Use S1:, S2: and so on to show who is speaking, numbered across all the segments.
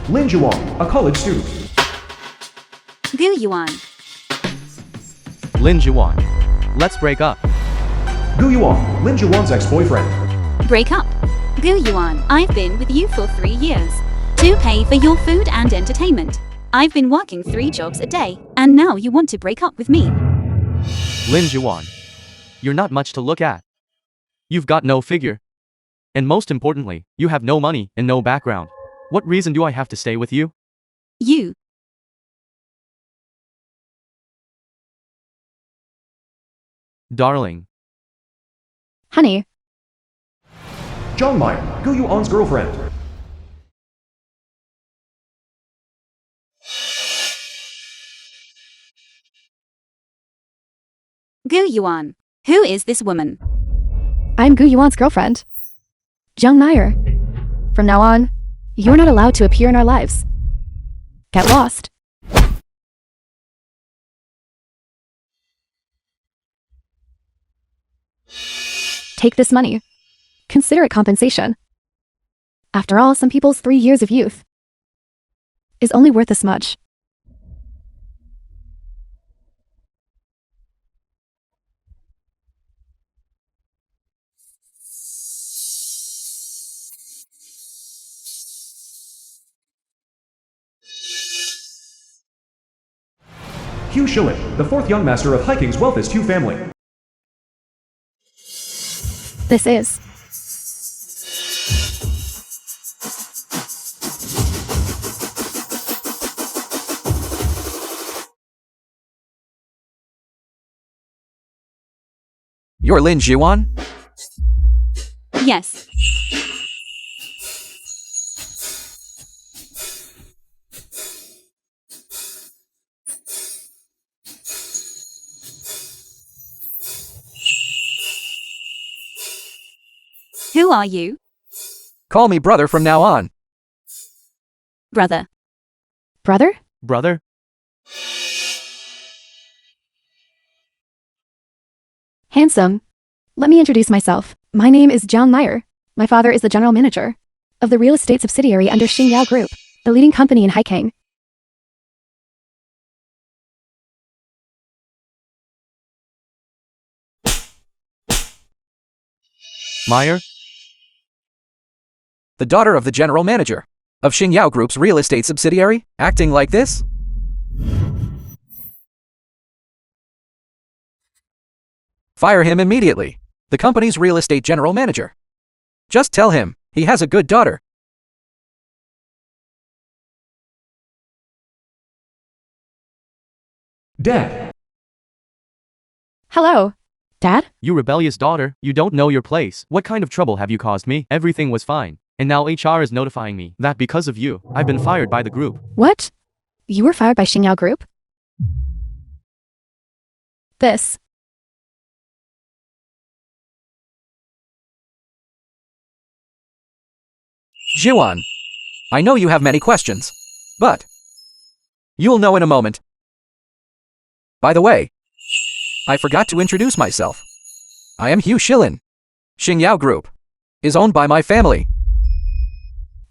S1: Lin Juan, a college student.
S2: Gu Yuan.
S3: Lin Juan. Let's break up.
S1: Gu Yuan, Lin Juan's ex-boyfriend.
S2: Break up. Gu Yuan, I've been with you for 3 years. To pay for your food and entertainment. I've been working 3 jobs a day, and now you want to break up with me.
S3: Lin Juan. You're not much to look at. You've got no figure. And most importantly, you have no money and no background. What reason do I have to stay with you?
S2: You.
S3: Darling.
S4: Honey,
S1: Zhang Mai, Gu Yuan's girlfriend.
S2: Gu Yuan. Who is this woman?
S4: I'm Gu Yuan's girlfriend. Zhang Nair. From now on, you're not allowed to appear in our lives. Get lost. Take this money. Consider it compensation. After all, some people's 3 years of youth is only worth this much.
S1: Hugh Schilling, the 4th young master of Hiking's wealthiest Hugh family.
S4: This is.
S5: You're Lin Juan?
S2: Yes. Who are you?
S5: Call me brother from now on.
S2: Brother.
S4: Brother?
S3: Brother?
S4: Handsome. Let me introduce myself. My name is Zhang Nair. My father is the general manager of the real estate subsidiary under Xingyao Group, the leading company in Haiking.
S3: Meyer?
S5: The daughter of the general manager of Xingyao Group's real estate subsidiary, acting like this? Fire him immediately. The company's real estate general manager. Just tell him he has a good daughter.
S1: Dad.
S4: Hello. Dad?
S3: You rebellious daughter, you don't know your place. What kind of trouble have you caused me? Everything was fine. And now HR is notifying me that because of you, I've been fired by the group.
S4: What? You were fired by Xingyao Group? This.
S5: Juan, I know you have many questions, but you'll know in a moment. By the way, I forgot to introduce myself. I am Hugh Schilling. Xingyao Group is owned by my family.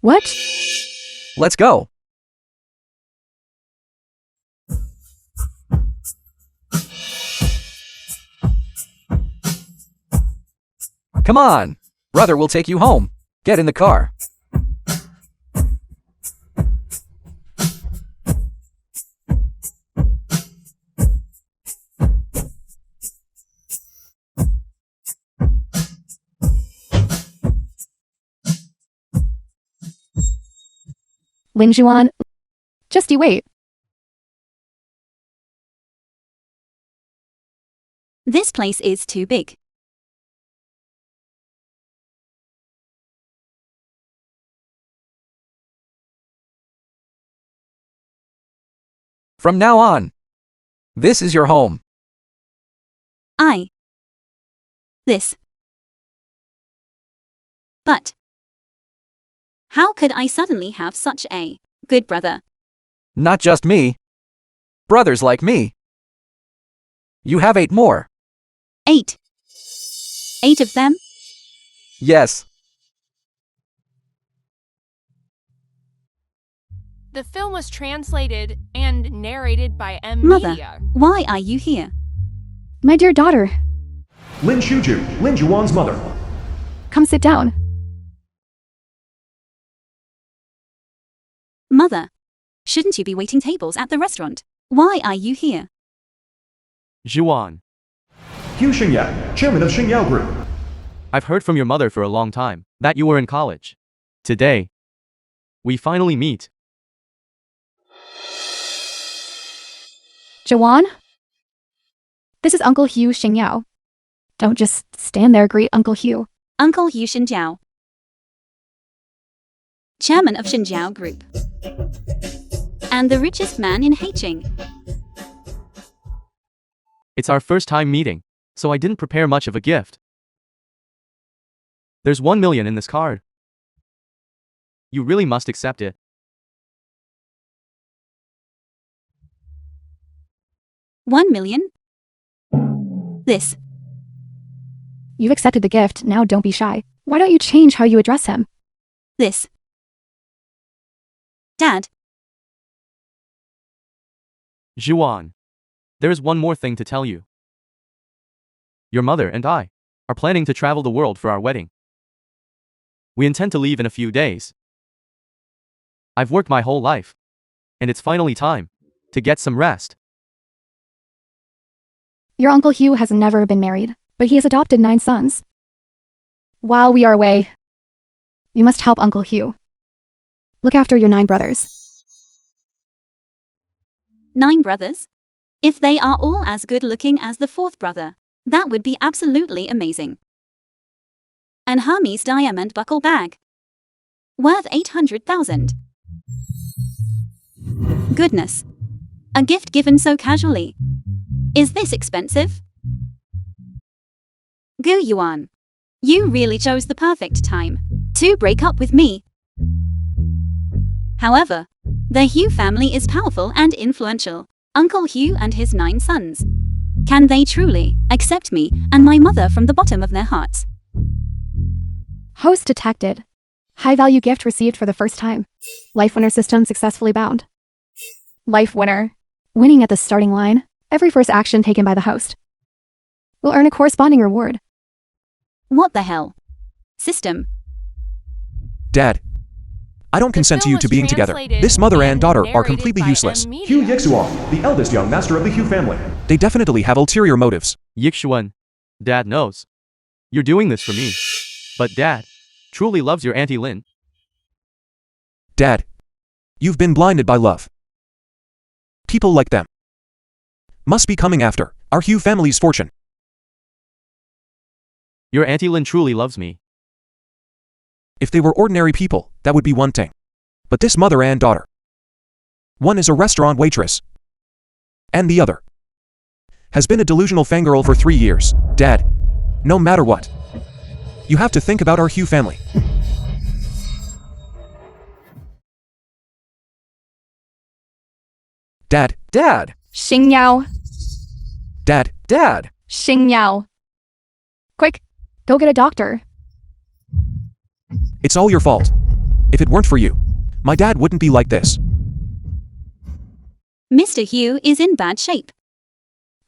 S4: What?
S5: Let's go. Come on. Brother will take you home. Get in the car.
S4: Lin Juan. Just you wait.
S2: This place is too big.
S5: From now on, this is your home.
S2: This. But how could I suddenly have such a good brother?
S5: Not just me. Brothers like me. You have 8 more.
S2: 8. 8 of them?
S5: Yes.
S6: The film was translated and narrated by M.
S2: Mother,
S6: Media.
S2: why are you here?
S4: My dear daughter,
S1: Lin Shuju, Lin Juan's mother.
S4: come sit down.
S2: Mother, shouldn't you be waiting tables at the restaurant? Why are you here?
S3: Juan,
S1: Hu Xingyao, chairman of Xingyao Group.
S3: I've heard from your mother for a long time that you were in college. Today, we finally meet.
S4: Jawan? This is Uncle Hugh Xingyao. Don't just stand there, greet Uncle Hugh.
S2: Uncle Hu Xinjiao, chairman of Xinjiao Group, and the richest man in Haiqing.
S3: It's our first time meeting, so I didn't prepare much of a gift. There's 1 million in this card. You really must accept it.
S2: $1 million? This.
S4: You've accepted the gift, now don't be shy. Why don't you change how you address him?
S2: This. Dad,
S3: Juan, there's one more thing to tell you. Your mother and I are planning to travel the world for our wedding. We intend to leave in a few days. I've worked my whole life, and it's finally time to get some rest.
S4: Your Uncle Hugh has never been married, but he has adopted 9 sons. While we are away, you must help Uncle Hugh. Look after your 9 brothers.
S2: 9 brothers? If they are all as good looking as the 4th brother, that would be absolutely amazing. An Hermes diamond buckle bag. Worth 800,000. Goodness. A gift given so casually. Is this expensive? Gu Yuan. You really chose the perfect time to break up with me. However, the Hugh family is powerful and influential. Uncle Hugh and his 9 sons. Can they truly accept me and my mother from the bottom of their hearts?
S4: Host detected. High value gift received for the first time. Life winner system successfully bound. Life winner. Winning at the starting line. Every first action taken by the host will earn a corresponding reward.
S2: What the hell? System.
S7: Dad, I don't consent to you to being together. This mother and daughter are completely useless.
S1: Hu Yixuan, the eldest young master of the Hu family.
S7: They definitely have ulterior motives.
S3: Yixuan, Dad knows. You're doing this for me. But Dad truly loves your Auntie Lin.
S7: Dad, you've been blinded by love. People like them must be coming after our Hugh family's fortune.
S3: Your Auntie Lin truly loves me.
S7: If they were ordinary people, that would be one thing. But this mother and daughter. One is a restaurant waitress. And the other has been a delusional fangirl for 3 years. Dad, no matter what, you have to think about our Hugh family. Dad,
S5: Dad!
S4: Xingyao.
S7: Dad,
S5: Dad!
S4: Xingyao. Quick, go get a doctor.
S7: it's all your fault. If it weren't for you, my dad wouldn't be like this.
S2: Mr. Hugh is in bad shape.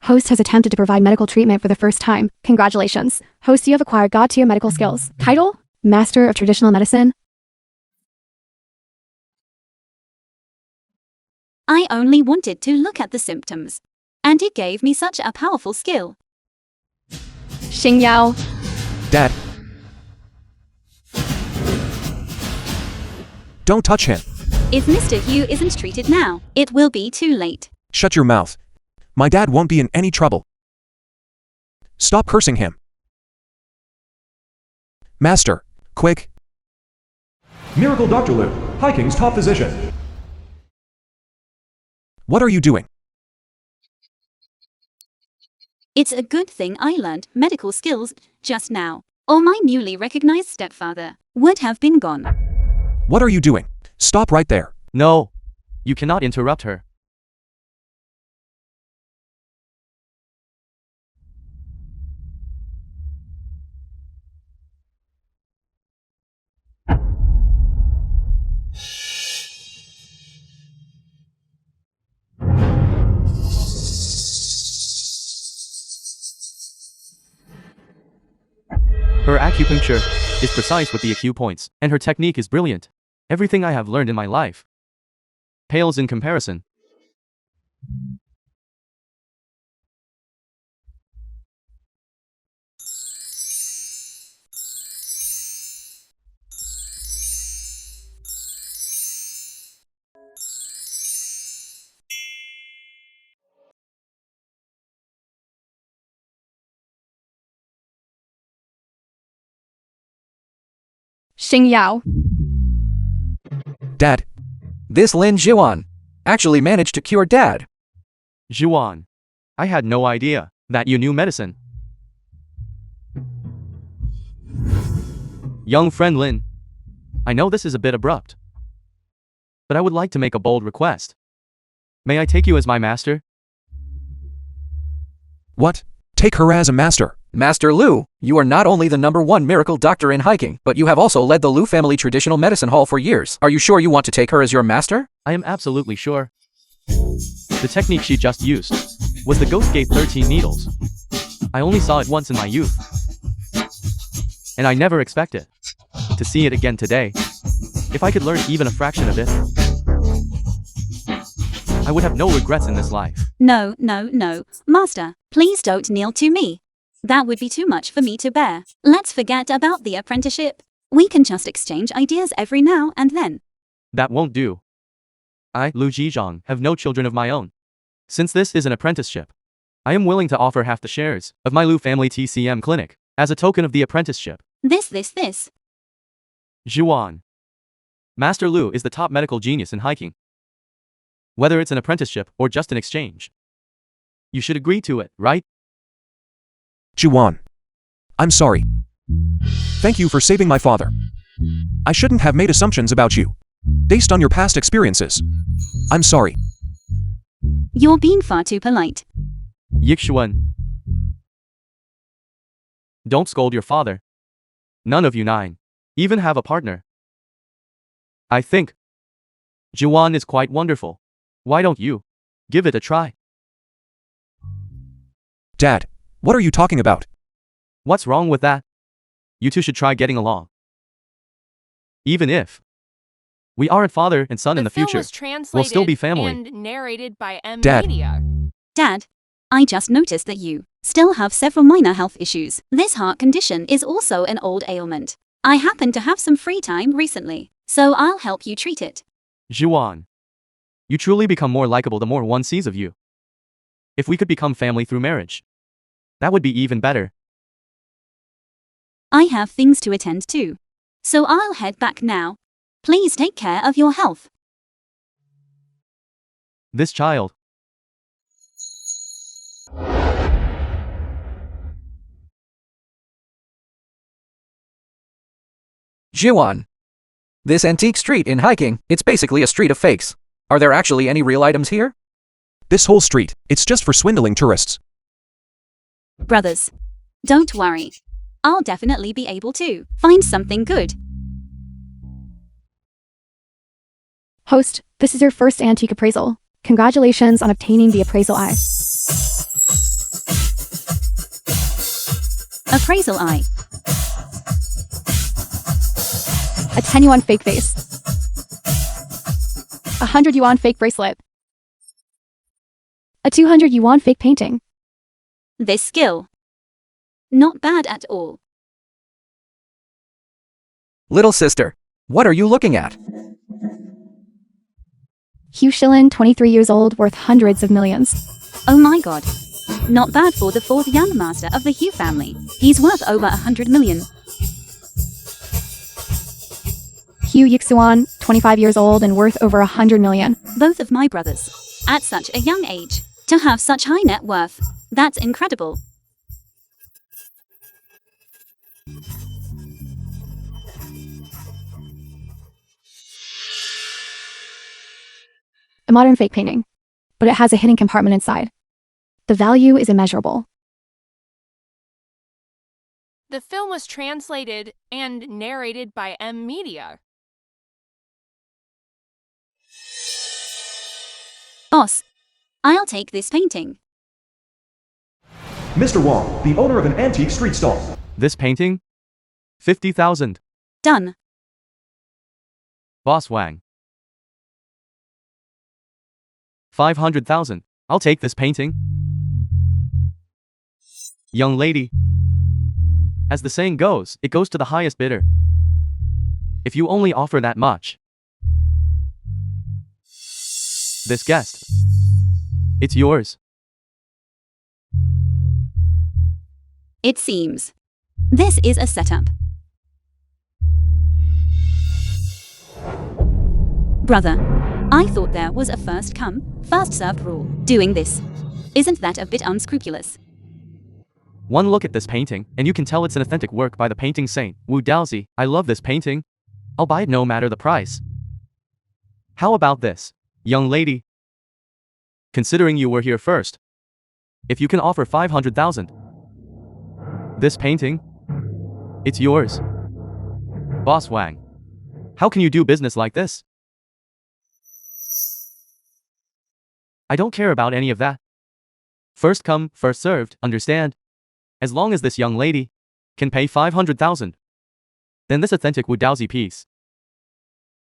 S4: Host has attempted to provide medical treatment for the first time. Congratulations. Host, you have acquired God-tier medical skills. Title? Master of Traditional Medicine.
S2: I only wanted to look at the symptoms. And it gave me such a powerful skill.
S4: Xingyao.
S7: Dad, don't touch him.
S2: If Mr. Hugh isn't treated now, it will be too late.
S7: Shut your mouth. My dad won't be in any trouble. Stop cursing him. Master, quick.
S1: Miracle Dr. Liu, Haiking's top physician.
S7: What are you doing?
S2: It's a good thing I learned medical skills just now, or my newly recognized stepfather would have been gone.
S7: What are you doing? Stop right there.
S3: No, you cannot interrupt her. Her acupuncture is precise with the acupoints, and her technique is brilliant. Everything I have learned in my life pales in comparison.
S4: Xing Yao.
S7: Dad,
S5: This Lin Zhuan actually managed to cure Dad.
S3: Zhuan, I had no idea that you knew medicine. Young friend Lin, I know this is a bit abrupt, but I would like to make a bold request. May I take you as my master?
S7: what? Take her as a master.
S5: Master Lu, you are not only the #1 miracle doctor in hiking, but you have also led the Lu family traditional medicine hall for years. Are you sure you want to take her as your master?
S3: I am absolutely sure. The technique she just used was the Ghost Gate 13 needles. I only saw it once in my youth, and I never expected to see it again today. If I could learn even a fraction of it, I would have no regrets in this life.
S2: No, no, no. Master, please don't kneel to me. That would be too much for me to bear. Let's forget about the apprenticeship. We can just exchange ideas every now and then.
S3: That won't do. I, Lu Zhizhong, have no children of my own. Since this is an apprenticeship, I am willing to offer half the shares of my Lu family TCM clinic as a token of the apprenticeship.
S2: This.
S3: Zhuan. Master Lu is the top medical genius in hiking. Whether it's an apprenticeship or just an exchange, you should agree to it, right?
S7: Juan. I'm sorry. Thank you for saving my father. I shouldn't have made assumptions about you, based on your past experiences. I'm sorry.
S2: You're being far too polite.
S3: Yixuan. Don't scold your father. None of you 9 even have a partner. I think Juan is quite wonderful. Why don't you give it a try?
S7: Dad, what are you talking about?
S3: What's wrong with that? You two should try getting along. Even if we aren't father and son in the
S6: film
S3: future,
S6: was translated
S3: we'll still be family.
S6: and narrated by M.
S7: Dad.
S6: Media.
S2: Dad, I just noticed that you still have several minor health issues. This heart condition is also an old ailment. I happen to have some free time recently, so I'll help you treat it.
S3: Juan, you truly become more likable the more one sees of you. If we could become family through marriage, that would be even better.
S2: I have things to attend to, so I'll head back now. Please take care of your health.
S3: This child.
S5: Zhuan. This antique street in hiking, it's basically a street of fakes. Are there actually any real items here?
S7: This whole street, it's just for swindling tourists.
S2: Brothers, don't worry. I'll definitely be able to find something good.
S4: Host, this is your first antique appraisal. Congratulations on obtaining the appraisal eye.
S2: Appraisal eye.
S4: A 10 yuan fake vase. 100 yuan fake bracelet. A 200 yuan fake painting.
S2: This skill. Not bad at all.
S5: Little sister, what are you looking at?
S4: Hugh Shilin, 23 years old, worth hundreds of millions.
S2: Oh my god. Not bad for the 4th young master of the Hugh family. He's worth over 100 million.
S4: Hugh Yixuan, 25 years old and worth over 100 million.
S2: Both of my brothers. At such a young age, to have such high net worth. That's incredible.
S4: A modern fake painting, but it has a hidden compartment inside. The value is immeasurable.
S6: The film was translated and narrated by M. Media.
S2: Boss, I'll take this painting.
S1: Mr. Wong, the owner of an antique street stall.
S3: This painting? 50,000.
S2: Done.
S3: Boss Wang. 500,000. I'll take this painting. Young lady. As the saying goes, it goes to the highest bidder. If you only offer that much. This guest. It's yours.
S2: It seems. This is a setup. Brother, I thought there was a first come, first served rule. Doing this. Isn't that a bit unscrupulous?
S3: One look at this painting, and you can tell it's an authentic work by the painting saint, Wu Daozi. I love this painting. I'll buy it no matter the price. How about this, young lady? Considering you were here first, if you can offer 500,000. This painting, it's yours. Boss Wang. How can you do business like this? I don't care about any of that. First come, first served, understand? As long as this young lady can pay 500,000, then this authentic Wu Daozi piece,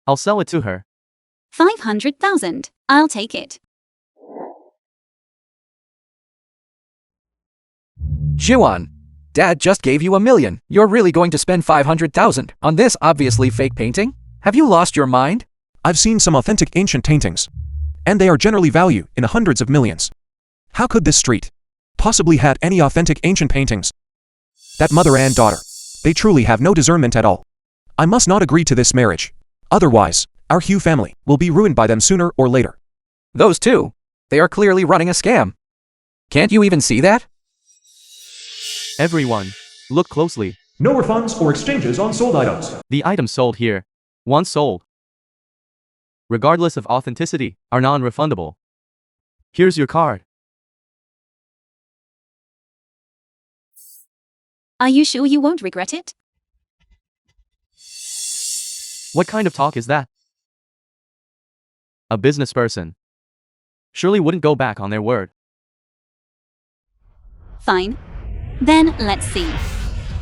S3: I'll sell it to her.
S2: 500,000. I'll take it.
S5: Jiwan, Dad just gave you $1 million. You're really going to spend 500,000 on this obviously fake painting? Have you lost your mind?
S7: I've seen some authentic ancient paintings, and they are generally valued in hundreds of millions. How could this street possibly had any authentic ancient paintings? That mother and daughter, they truly have no discernment at all. I must not agree to this marriage. Otherwise, our Hugh family will be ruined by them sooner or later.
S5: Those two, they are clearly running a scam. Can't you even see that?
S3: Everyone, look closely.
S1: No refunds or exchanges on sold items.
S3: The items sold here, once sold, regardless of authenticity, are non-refundable. Here's your card.
S2: Are you sure you won't regret it?
S3: What kind of talk is that? A business person surely wouldn't go back on their word.
S2: Fine. Then let's see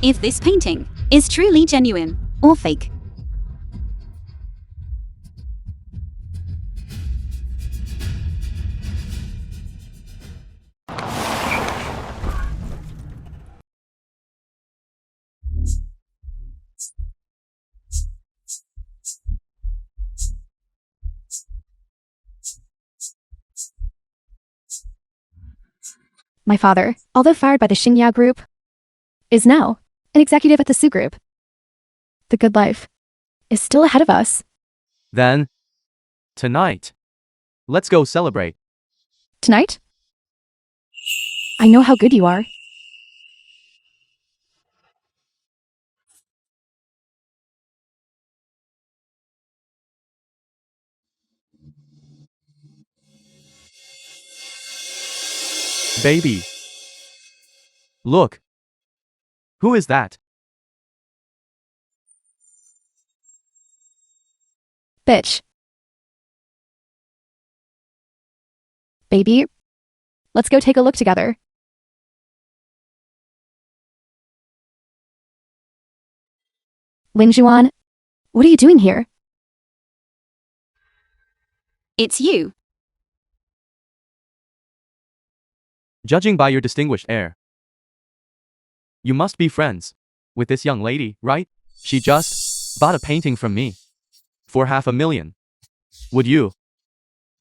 S2: if this painting is truly genuine or fake.
S4: My father, although fired by the Xingya Group, is now an executive at the Su Group. The good life is still ahead of us.
S3: Then, tonight, let's go celebrate.
S4: Tonight? I know how good you are.
S3: Baby. Look. Who is that?
S4: Bitch. Baby, let's go take a look together. Lin Juan, what are you doing here?
S2: It's you.
S3: Judging by your distinguished air, you must be friends with this young lady, right? She just bought a painting from me for $500,000. Would you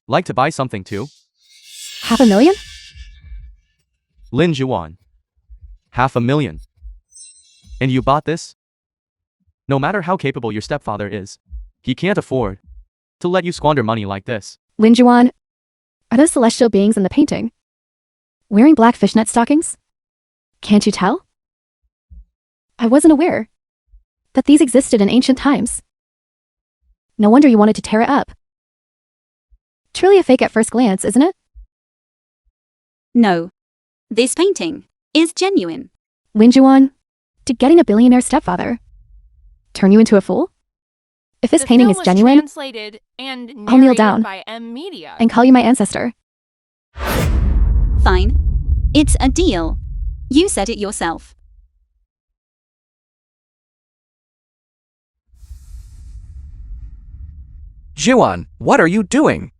S3: like to buy something too?
S4: $500,000?
S3: Lin Juan. $500,000. And you bought this? No matter how capable your stepfather is, he can't afford to let you squander money like this.
S4: Lin Juan, are those celestial beings in the painting wearing black fishnet stockings? Can't you tell? I wasn't aware that these existed in ancient times. No wonder you wanted to tear it up. Truly a fake at first glance, isn't it?
S2: No. This painting is genuine.
S4: Lin Juan, did getting a billionaire stepfather turn you into a fool? If this
S6: The
S4: painting
S6: film
S4: is
S6: was
S4: genuine,
S6: translated and
S4: I'll kneel
S6: narrated
S4: down
S6: by M Media.
S4: and call you my ancestor.
S2: Fine. It's a deal. You said it yourself.
S5: Jiwon, what are you doing?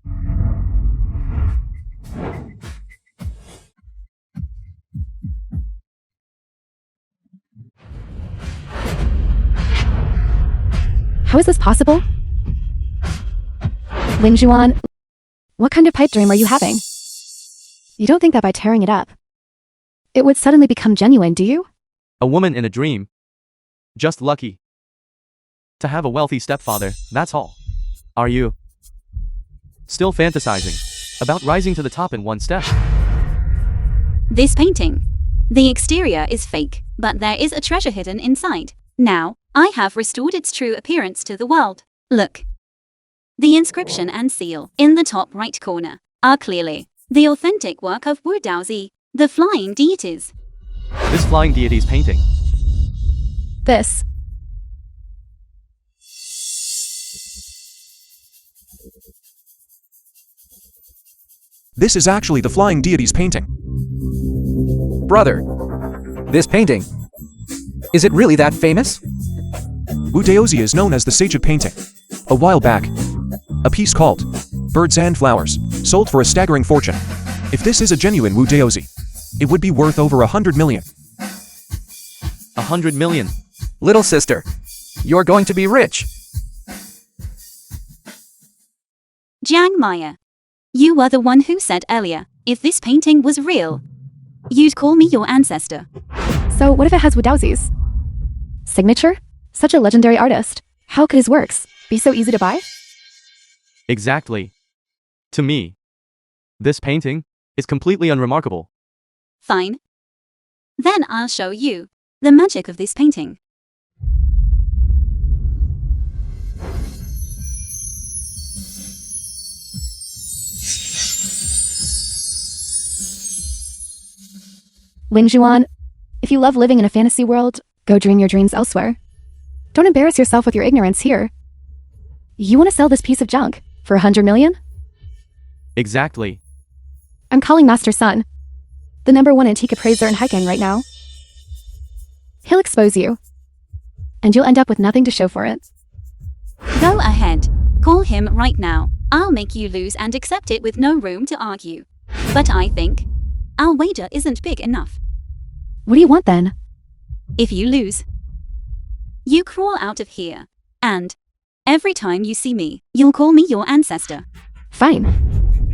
S4: How is this possible? Lin Juan, what kind of pipe dream are you having? You don't think that by tearing it up, it would suddenly become genuine, do you?
S3: A woman in a dream. Just lucky to have a wealthy stepfather, that's all. Are you still fantasizing about rising to the top in one step?
S2: This painting. The exterior is fake, but there is a treasure hidden inside. Now, I have restored its true appearance to the world. Look. The inscription and seal, in the top right corner, are clearly the authentic work of Wu Daozi, the flying deities.
S3: This flying deity's painting.
S4: This.
S7: This is actually the flying deity's painting.
S5: Brother, this painting, is it really that famous?
S7: Wu Daozi is known as the sage of painting. A while back, a piece called Birds and Flowers sold for a staggering fortune. If this is a genuine Wu Daozi, it would be worth over 100 million.
S3: 100 million.
S5: Little sister, you're going to be rich.
S2: Jiang Maya. You were the one who said earlier, if this painting was real, you'd call me your ancestor.
S4: So what if it has Wu Daozi's signature? Such a legendary artist. How could his works be so easy to buy?
S3: Exactly. To me, this painting is completely unremarkable.
S2: Fine. Then I'll show you the magic of this painting.
S4: Lin Juan, if you love living in a fantasy world, go dream your dreams elsewhere. Don't embarrass yourself with your ignorance here. You want to sell this piece of junk for 100 million?
S3: Exactly.
S4: I'm calling Master Sun, the #1 antique appraiser in Hiking right now. He'll expose you, and you'll end up with nothing to show for it.
S2: Go ahead. Call him right now. I'll make you lose and accept it with no room to argue. But I think our wager isn't big enough.
S4: What do you want then?
S2: If you lose, you crawl out of here. And every time you see me, you'll call me your ancestor.
S4: Fine.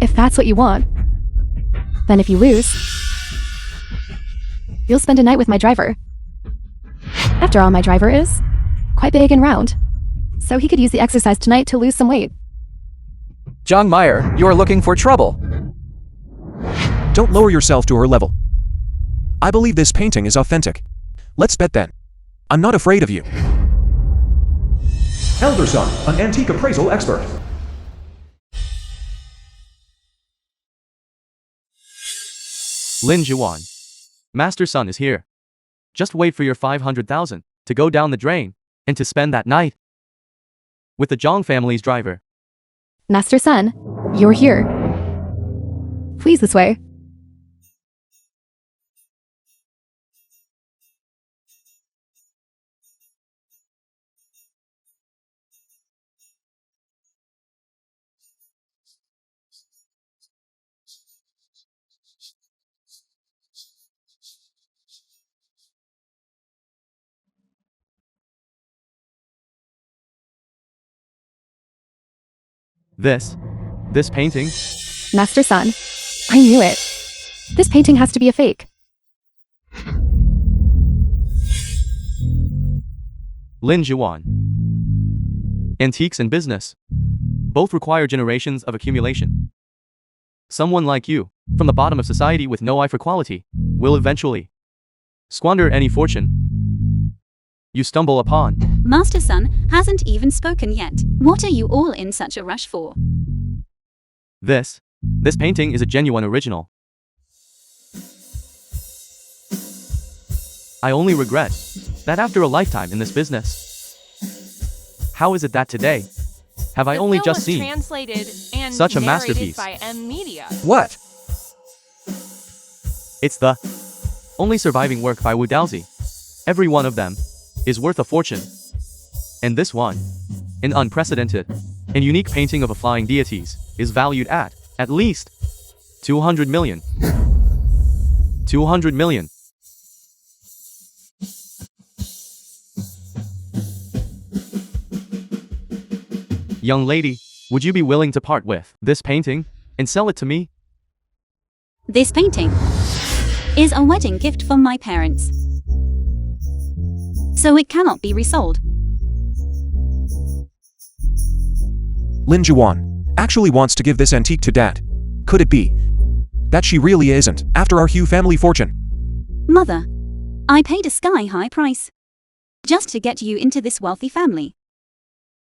S4: If that's what you want. Then if you lose, you'll spend a night with my driver. After all, my driver is quite big and round, so he could use the exercise tonight to lose some weight.
S5: Jiang Meyer, you're looking for trouble.
S7: Don't lower yourself to her level. I believe this painting is authentic. Let's bet then. I'm not afraid of you.
S1: Elder Son, an antique appraisal expert.
S3: Lin Juan. Master Sun is here. Just wait for your 500,000 to go down the drain and to spend that night with the Zhang family's driver.
S4: Master Sun, you're here. Please, this way.
S3: This painting?
S4: Master Sun, I knew it. This painting has to be a fake.
S3: Lin Juan. Antiques and business both require generations of accumulation. Someone like you, from the bottom of society with no eye for quality, will eventually squander any fortune you stumble upon.
S2: Master Sun hasn't even spoken yet. What are you all in such a rush for?
S3: This painting is a genuine original. I only regret that after a lifetime in this business, how is it that today have I only just seen
S6: translated and
S3: such a
S6: narrated
S3: masterpiece?
S6: by M Media.
S5: What?
S3: It's the only surviving work by Wu Daozi. Every one of them is worth a fortune. And this one, an unprecedented and unique painting of a flying deities is valued at least 200 million. 200 million. Young lady, would you be willing to part with this painting and sell it to me?
S2: This painting is a wedding gift from my parents, so it cannot be resold.
S7: Lin Juan actually wants to give this antique to Dad. Could it be that she really isn't after our Hugh family fortune?
S2: Mother, I paid a sky-high price just to get you into this wealthy family.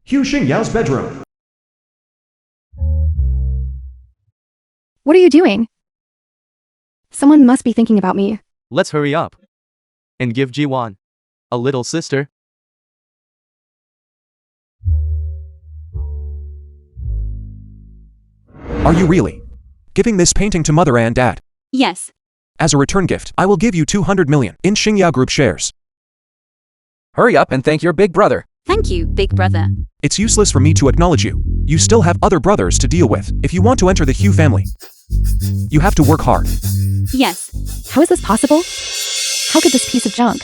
S1: Hugh Xingyao's bedroom.
S4: What are you doing? Someone must be thinking about me.
S3: Let's hurry up and give Jiwan a little sister.
S7: Are you really giving this painting to Mother and Dad?
S2: Yes,
S7: As a return gift, I will give you 200 million in Xingyao Group shares.
S5: Hurry up and thank your big brother.
S2: thank you, big brother.
S7: It's useless for me to acknowledge you. You still have other brothers to deal with. If you want to enter the Hugh family, you have to work hard.
S2: Yes,
S4: How is this possible? How could this piece of junk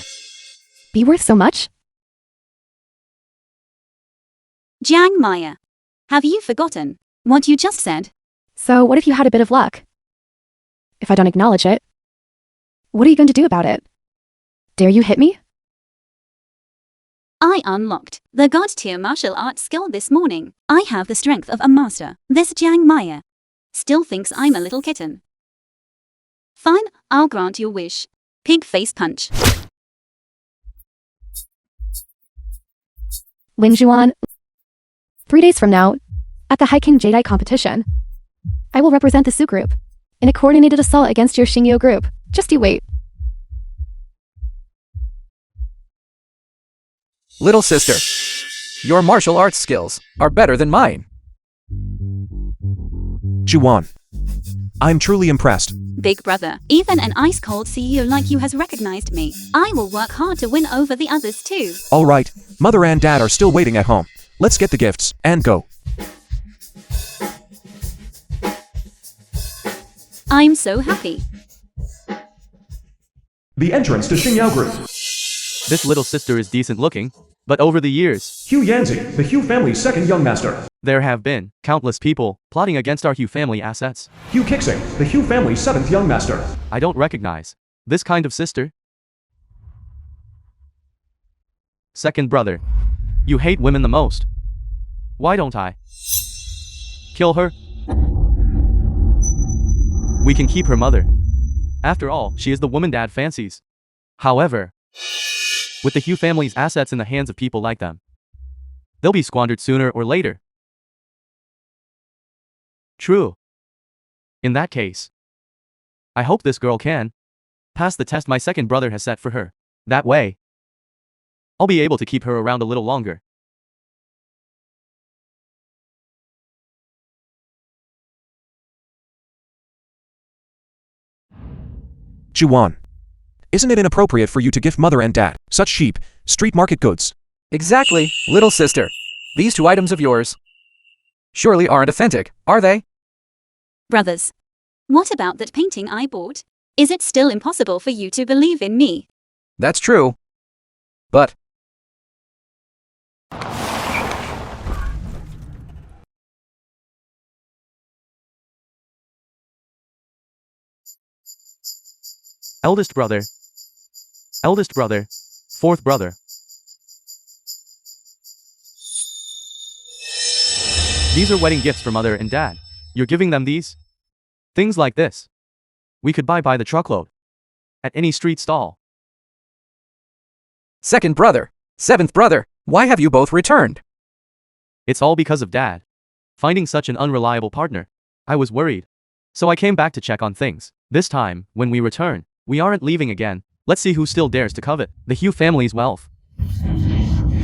S4: be worth so much?
S2: Jiang Maya, have you forgotten what you just said?
S4: So what if you had a bit of luck? If I don't acknowledge it, what are you going to do about it? Dare you hit me?
S2: I unlocked the God tier martial arts skill this morning. I have the strength of a master. This Jiang Maya still thinks I'm a little kitten. Fine, I'll grant your wish. Pig face punch.
S4: Lin Juan, 3 days from now, at the High King Jedi competition, I will represent the Su group in a coordinated assault against your Xingyo group. Just you wait.
S5: Little sister, your martial arts skills are better than mine.
S7: Juwan, I'm truly impressed.
S2: Big brother, even an ice-cold CEO like you has recognized me. I will work hard to win over the others too.
S7: All right, Mother and Dad are still waiting at home. Let's get the gifts and go.
S2: I'm so happy.
S1: The entrance to Xingyao Group.
S3: This little sister is decent looking, but over the years,
S1: Hugh Yanzi, the Hugh family's second young master.
S3: there have been countless people plotting against our Hugh family assets.
S1: Hugh Kixing, the Hugh family's seventh young master.
S3: I don't recognize this kind of sister. Second brother, you hate women the most. Why don't I kill her? We can keep her mother. After all, she is the woman Dad fancies. However, with the Hugh family's assets in the hands of people like them, they'll be squandered sooner or later. True. In that case, I hope this girl can pass the test my second brother has set for her. That way, I'll be able to keep her around a little longer.
S7: Juwan, isn't it inappropriate for you to gift Mother and Dad such cheap, street market goods?
S5: Exactly, little sister. These 2 items of yours surely aren't authentic, are they?
S2: Brothers, what about that painting I bought? Is it still impossible for you to believe in me?
S5: That's true. But
S3: Eldest brother, fourth brother. These are wedding gifts for Mother and Dad. You're giving them these? Things like this. We could buy by the truckload at any street stall.
S5: second brother, seventh brother, why have you both returned?
S3: It's all because of Dad. Finding such an unreliable partner, I was worried. So I came back to check on things. This time, when we return, we aren't leaving again. Let's see who still dares to covet the Hugh family's wealth.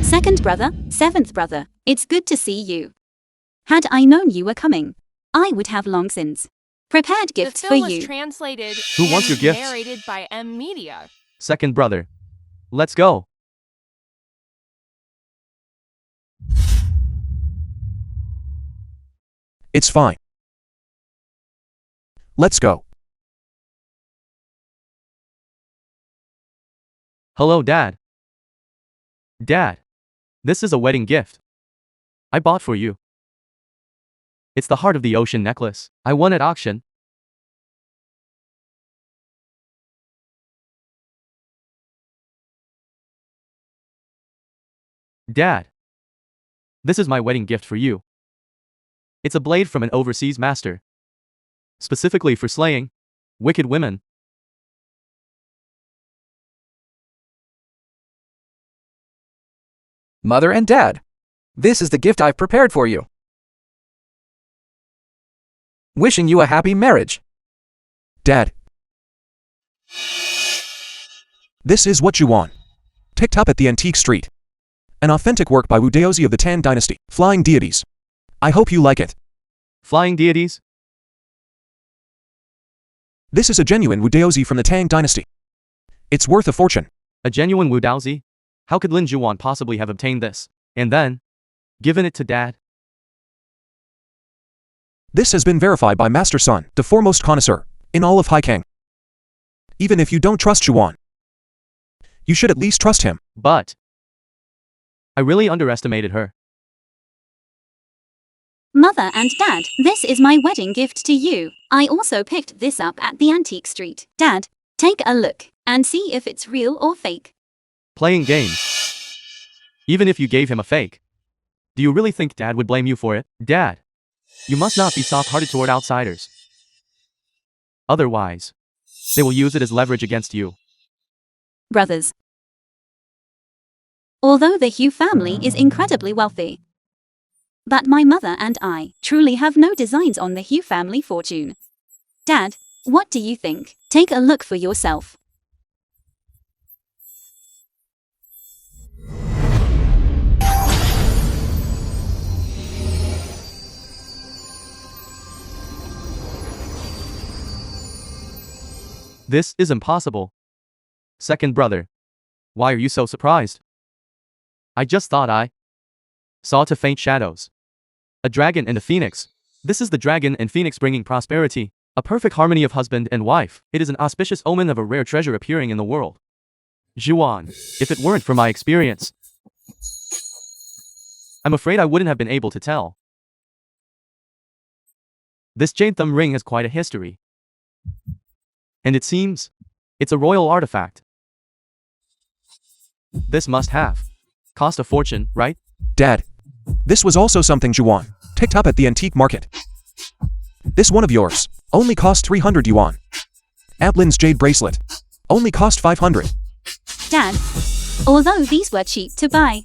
S2: Second brother, seventh brother, it's good to see you. Had I known you were coming, I would have long since prepared gifts
S6: the
S2: for
S6: film
S2: you.
S6: was translated
S3: Who wants
S6: and
S3: your gifts?
S6: narrated by M Media.
S3: Second brother. Let's go.
S7: It's fine. Let's go.
S3: Hello, Dad. Dad, this is a wedding gift I bought for you. It's the Heart of the Ocean necklace I won at auction. Dad, this is my wedding gift for you. It's a blade from an overseas master, specifically for slaying wicked women.
S5: Mother and Dad, this is the gift I've prepared for you. Wishing you a happy marriage.
S7: Dad. This is what you want. Picked up at the antique street. An authentic work by Wudaozi of the Tang Dynasty. Flying deities. I hope you like it.
S3: Flying deities?
S7: This is a genuine Wudaozi from the Tang Dynasty. It's worth a fortune.
S3: A genuine Wudaozi? How could Lin Zhuan possibly have obtained this, and then given it to Dad?
S7: This has been verified by Master Sun, the foremost connoisseur in all of Haikang. Even if you don't trust Zhuan, you should at least trust him.
S3: But I really underestimated her.
S2: Mother and Dad, this is my wedding gift to you. I also picked this up at the antique street. Dad, take a look and see if it's real or fake.
S3: Playing games. Even if you gave him a fake. Do you really think Dad would blame you for it? Dad, you must not be soft-hearted toward outsiders. Otherwise, they will use it as leverage against you.
S2: Brothers. Although the Hu family is incredibly wealthy, but my mother and I truly have no designs on the Hu family fortune. Dad, what do you think? Take a look for yourself.
S3: This is impossible. Second brother, why are you so surprised? I just thought I saw two faint shadows. A dragon and a phoenix. This is the dragon and phoenix bringing prosperity. A perfect harmony of husband and wife. It is an auspicious omen of a rare treasure appearing in the world. Zhuan, if it weren't for my experience, I'm afraid I wouldn't have been able to tell. This jade thumb ring has quite a history. And it seems it's a royal artifact. This must have cost a fortune, right?
S7: Dad, this was also something Zhuan picked up at the antique market. This one of yours only cost 300 yuan. Ablin's jade bracelet only cost 500.
S2: Dad, although these were cheap to buy,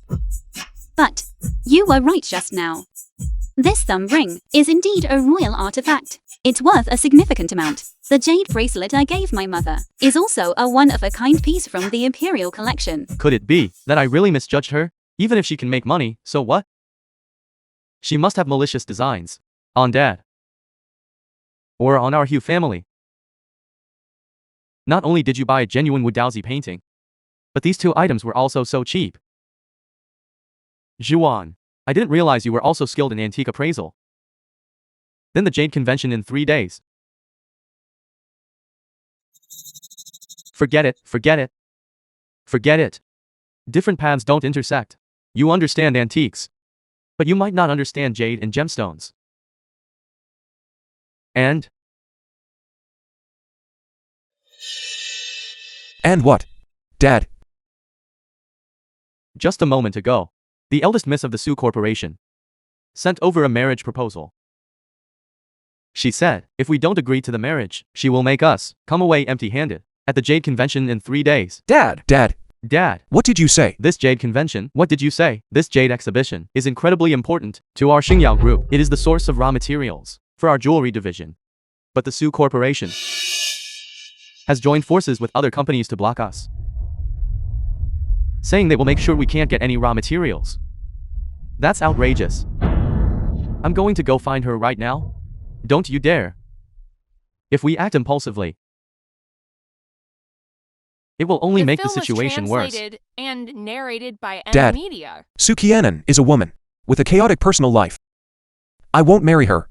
S2: but you were right just now. This thumb ring is indeed a royal artifact. It's worth a significant amount. The jade bracelet I gave my mother is also a one-of-a-kind piece from the Imperial collection.
S3: Could it be that I really misjudged her? Even if she can make money, so what? She must have malicious designs on Dad or on our Hu family. Not only did you buy a genuine Wudaozi painting, but these two items were also so cheap. Zhuan, I didn't realize you were also skilled in antique appraisal. Then the Jade Convention in 3 days. Forget it, forget it. Forget it. Different paths don't intersect. You understand antiques, but you might not understand jade and gemstones. And
S7: what? Dad.
S3: Just a moment ago, the eldest miss of the Su Corporation sent over a marriage proposal. She said, if we don't agree to the marriage, she will make us come away empty-handed at the Jade Convention in 3 days.
S5: Dad.
S3: Dad,
S7: What did you say?
S3: this Jade Convention, what did you say? This Jade exhibition is incredibly important to our Xingyao group. It is the source of raw materials for our jewelry division. But the Su Corporation has joined forces with other companies to block us, saying they will make sure we can't get any raw materials. That's outrageous. I'm going to go find her right now. Don't you dare. If we act impulsively, it will only make the situation worse.
S6: The film was translated and narrated by
S7: Dad.
S6: Media.
S7: Su Qianan is a woman with a chaotic personal life. I won't marry her.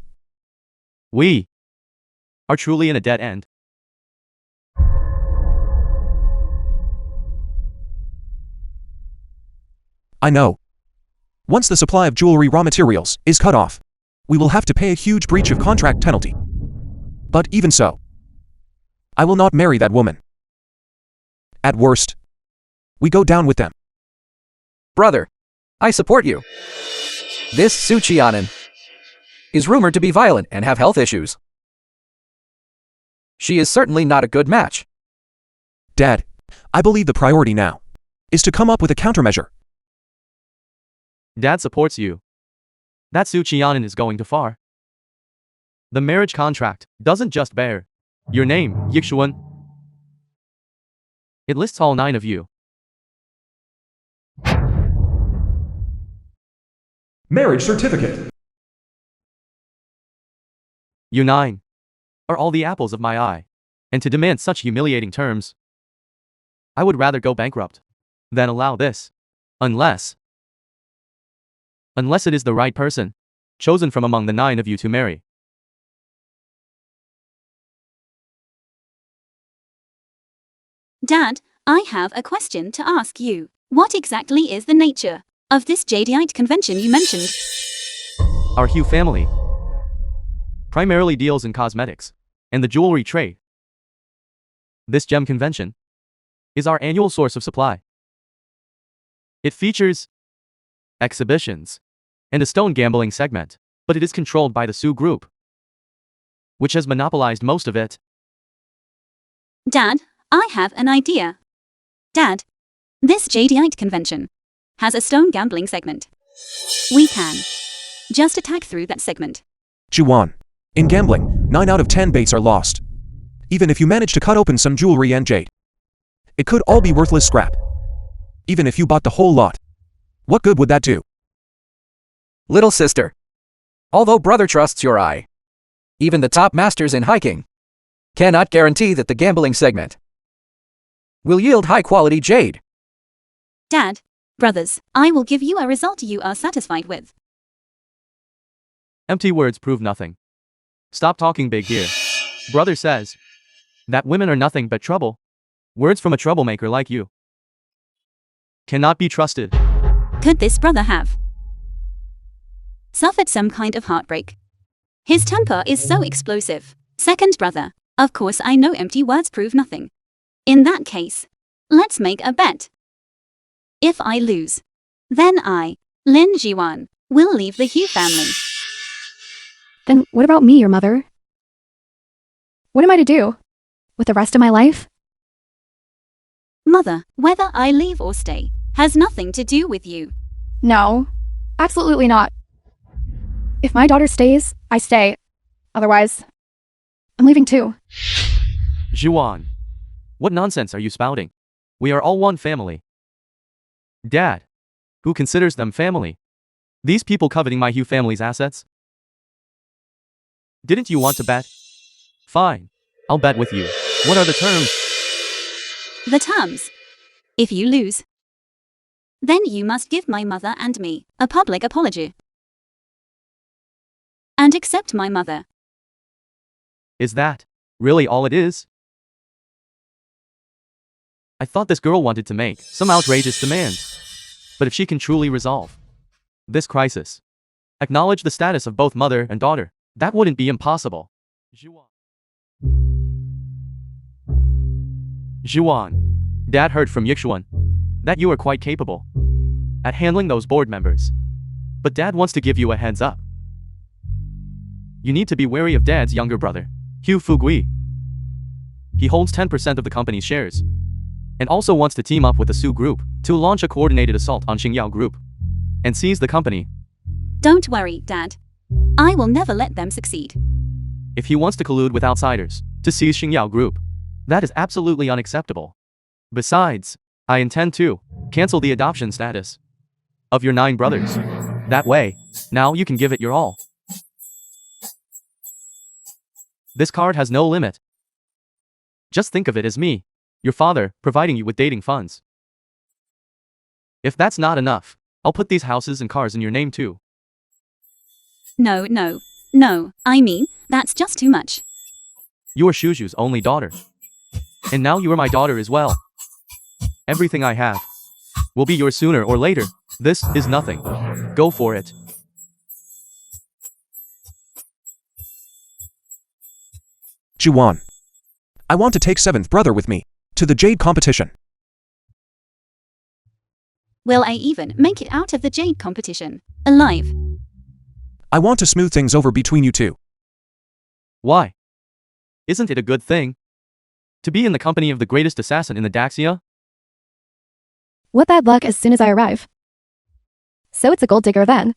S3: We are truly in a dead end.
S7: I know. Once the supply of jewelry raw materials is cut off, we will have to pay a huge breach of contract penalty. But even so, I will not marry that woman. At worst, we go down with them.
S5: Brother, I support you. This Su Qianan is rumored to be violent and have health issues. She is certainly not a good match.
S7: Dad, I believe the priority now is to come up with a countermeasure.
S3: Dad supports you. That Su Qianan is going too far. The marriage contract doesn't just bear your name, Yixuan. It lists all 9 of you.
S1: Marriage certificate.
S3: You 9 are all the apples of my eye. And to demand such humiliating terms, I would rather go bankrupt than allow this. Unless it is the right person chosen from among the 9 of you to marry.
S2: Dad, I have a question to ask you. What exactly is the nature of this jadeite convention you mentioned?
S3: Our Hugh family primarily deals in cosmetics and the jewelry trade. This gem convention is our annual source of supply. It features exhibitions and a stone gambling segment, but it is controlled by the Su Group, which has monopolized most of it.
S2: Dad, I have an idea. Dad, this jadeite convention has a stone gambling segment. We can just attack through that segment.
S7: Juan, in gambling, 9 out of 10 baits are lost. Even if you manage to cut open some jewelry and jade, it could all be worthless scrap. Even if you bought the whole lot, what good would that do?
S5: Little sister, although brother trusts your eye, even the top masters in hiking cannot guarantee that the gambling segment will yield high-quality jade.
S2: Dad, brothers, I will give you a result you are satisfied with.
S3: Empty words prove nothing. Stop talking big here. Brother says that women are nothing but trouble. Words from a troublemaker like you cannot be trusted.
S2: Could this brother have suffered some kind of heartbreak? His temper is so explosive. Second brother, of course I know empty words prove nothing. In that case, let's make a bet. If I lose, then I, Lin Jiwan, will leave the Hugh family.
S4: Then what about me, your mother? What am I to do with the rest of my life?
S2: Mother, whether I leave or stay has nothing to do with you.
S4: No, absolutely not. If my daughter stays, I stay. Otherwise, I'm leaving too.
S3: Juan, what nonsense are you spouting? We are all one family. Dad, who considers them family? These people coveting my Hugh family's assets? Didn't you want to bet? Fine, I'll bet with you. What are the terms?
S2: The terms. If you lose, then you must give my mother and me a public apology. And accept my mother.
S3: Is that really all it is? I thought this girl wanted to make some outrageous demand. But if she can truly resolve this crisis, acknowledge the status of both mother and daughter, that wouldn't be impossible. Juan, Dad heard from Yixuan that you are quite capable at handling those board members. But Dad wants to give you a heads up. You need to be wary of Dad's younger brother, Hugh Fugui. He holds 10% of the company's shares, and also wants to team up with the Su Group to launch a coordinated assault on Xingyao Group and seize the company.
S2: Don't worry, Dad. I will never let them succeed.
S3: If he wants to collude with outsiders to seize Xingyao Group, that is absolutely unacceptable. Besides, I intend to cancel the adoption status of your 9 brothers. That way, now you can give it your all. This card has no limit. Just think of it as me, your father, providing you with dating funds. If that's not enough, I'll put these houses and cars in your name too.
S2: No. I mean, That's just too much.
S3: You are Shuju's only daughter. And now you are my daughter as well. Everything I have will be yours sooner or later. This is nothing. Go for it.
S7: Juwon. I want to take seventh brother with me to the Jade competition.
S2: Will I even make it out of the Jade competition alive?
S7: I want to smooth things over between you two.
S3: Why? Isn't it a good thing to be in the company of the greatest assassin in the Daxia?
S4: What bad luck as soon as I arrive. So it's a gold digger then.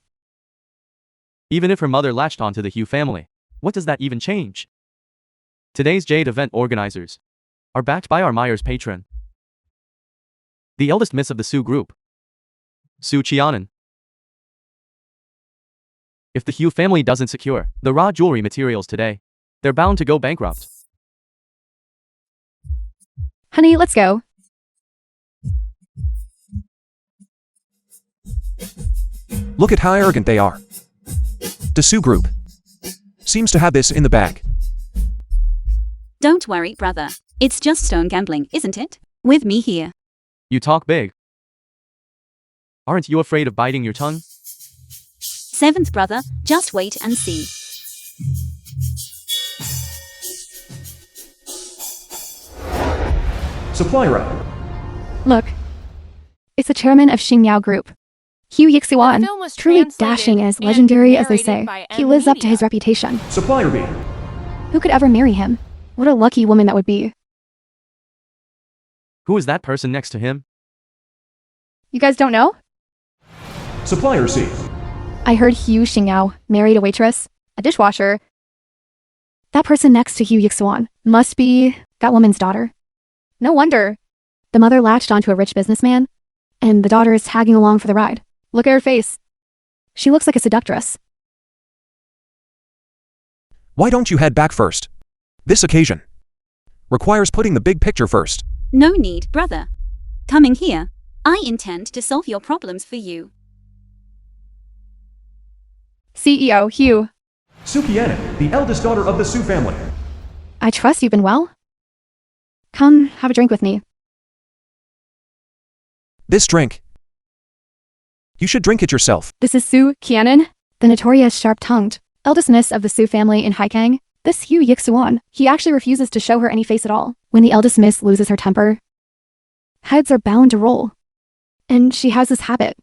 S3: Even if her mother latched onto the Hugh family, what does that even change? Today's Jade event organizers are backed by our Myers patron, the eldest miss of the Su group, Su Qianan. If the Hugh family doesn't secure the raw jewelry materials today, they're bound to go bankrupt.
S4: Honey, let's go.
S7: Look at how arrogant they are. The Su group seems to have this in the bag.
S2: Don't worry, brother. It's just stone gambling, isn't it? With me here.
S3: You talk big. Aren't you afraid of biting your tongue?
S2: Seventh brother, just wait and see.
S1: Supply rep.
S4: Look. It's the chairman of Xingyao Group. Hugh Yixuan.
S6: The film was
S4: Truly
S6: translated
S4: dashing and as
S6: and
S4: legendary as they
S6: narrated
S4: say.
S6: by
S4: He lives up to
S6: Media.
S4: his reputation.
S1: Supplier B.
S4: Who could ever marry him? What a lucky woman that would be.
S3: Who is that person next to him?
S4: You guys don't know?
S1: Supplier C.
S4: I heard Hugh Xingyao married a waitress, a dishwasher. That person next to Hugh Yixuan must be that woman's daughter. No wonder. The mother latched onto a rich businessman, and the daughter is tagging along for the ride. Look at her face. She looks like a seductress.
S7: Why don't you head back first? This occasion requires putting the big picture first.
S2: No need, brother. Coming here, I intend to solve your problems for you.
S4: CEO Hugh,
S1: Su Qianan, the eldest daughter of the Su family.
S4: I trust you've been well. Come, have a drink with me.
S7: This drink. You should drink it yourself.
S4: This is Su Qianan, the notorious sharp-tongued, eldest miss of the Su family in Haikang. This Hugh Yixuan, he actually refuses to show her any face at all. When the eldest miss loses her temper, heads are bound to roll. And she has this habit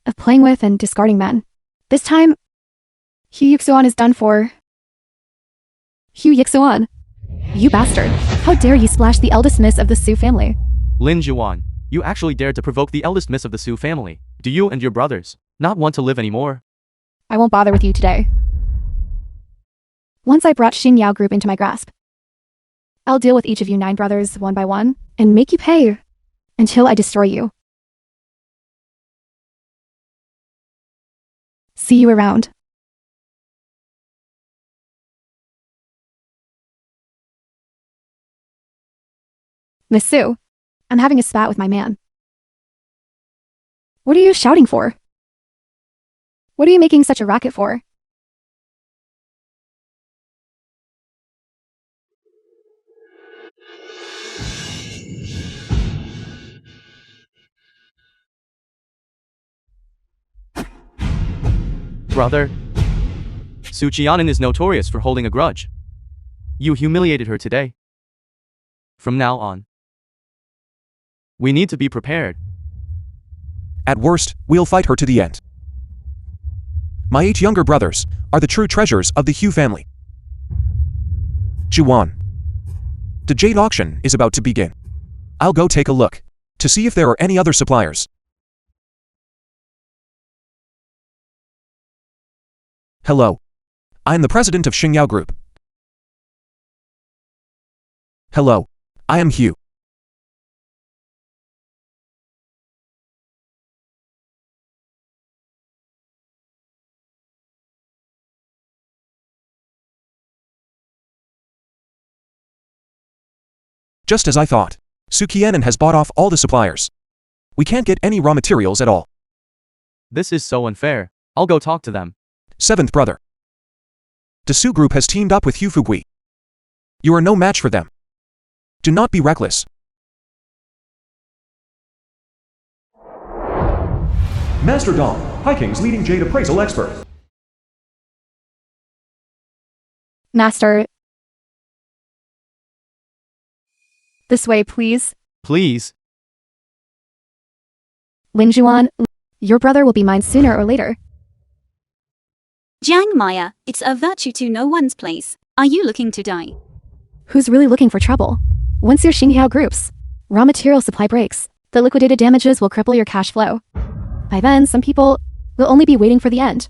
S4: of playing with and discarding men. This time, Hugh Yixuan is done for. Hugh Yixuan, you bastard. How dare you splash the eldest miss of the Su family?
S3: Lin Juan, you actually dared to provoke the eldest miss of the Su family. Do you and your brothers not want to live anymore?
S4: I won't bother with you today. Once I brought Xingyao Group into my grasp, I'll deal with each of you 9 brothers one by one, and make you pay until I destroy you. See you around. Miss Su, I'm having a spat with my man. What are you shouting for? What are you making such a racket for?
S3: Brother, Su Qianan is notorious for holding a grudge. You humiliated her today. From now on, we need to be prepared.
S7: At worst, we'll fight her to the end. My 8 younger brothers are the true treasures of the Hugh family. Juwon. The Jade auction is about to begin. I'll go take a look to see if there are any other suppliers. Hello. I'm the president of Xingyao Group. Hello. I am Hugh. Just as I thought. Su Qianan has bought off all the suppliers. We can't get any raw materials at all.
S3: This is so unfair. I'll go talk to them.
S7: Seventh brother. The Su group has teamed up with Hufugui. You are no match for them. Do not be reckless.
S1: Master Dong, Hiking's leading jade appraisal expert.
S4: Master. This way, please.
S3: Please.
S4: Lin Juan, your brother will be mine sooner or later.
S2: Jiang Maya, it's a virtue to know one's place. Are you looking to die?
S4: Who's really looking for trouble? Once your Xinghao groups, raw material supply breaks, the liquidated damages will cripple your cash flow. By then, some people will only be waiting for the end.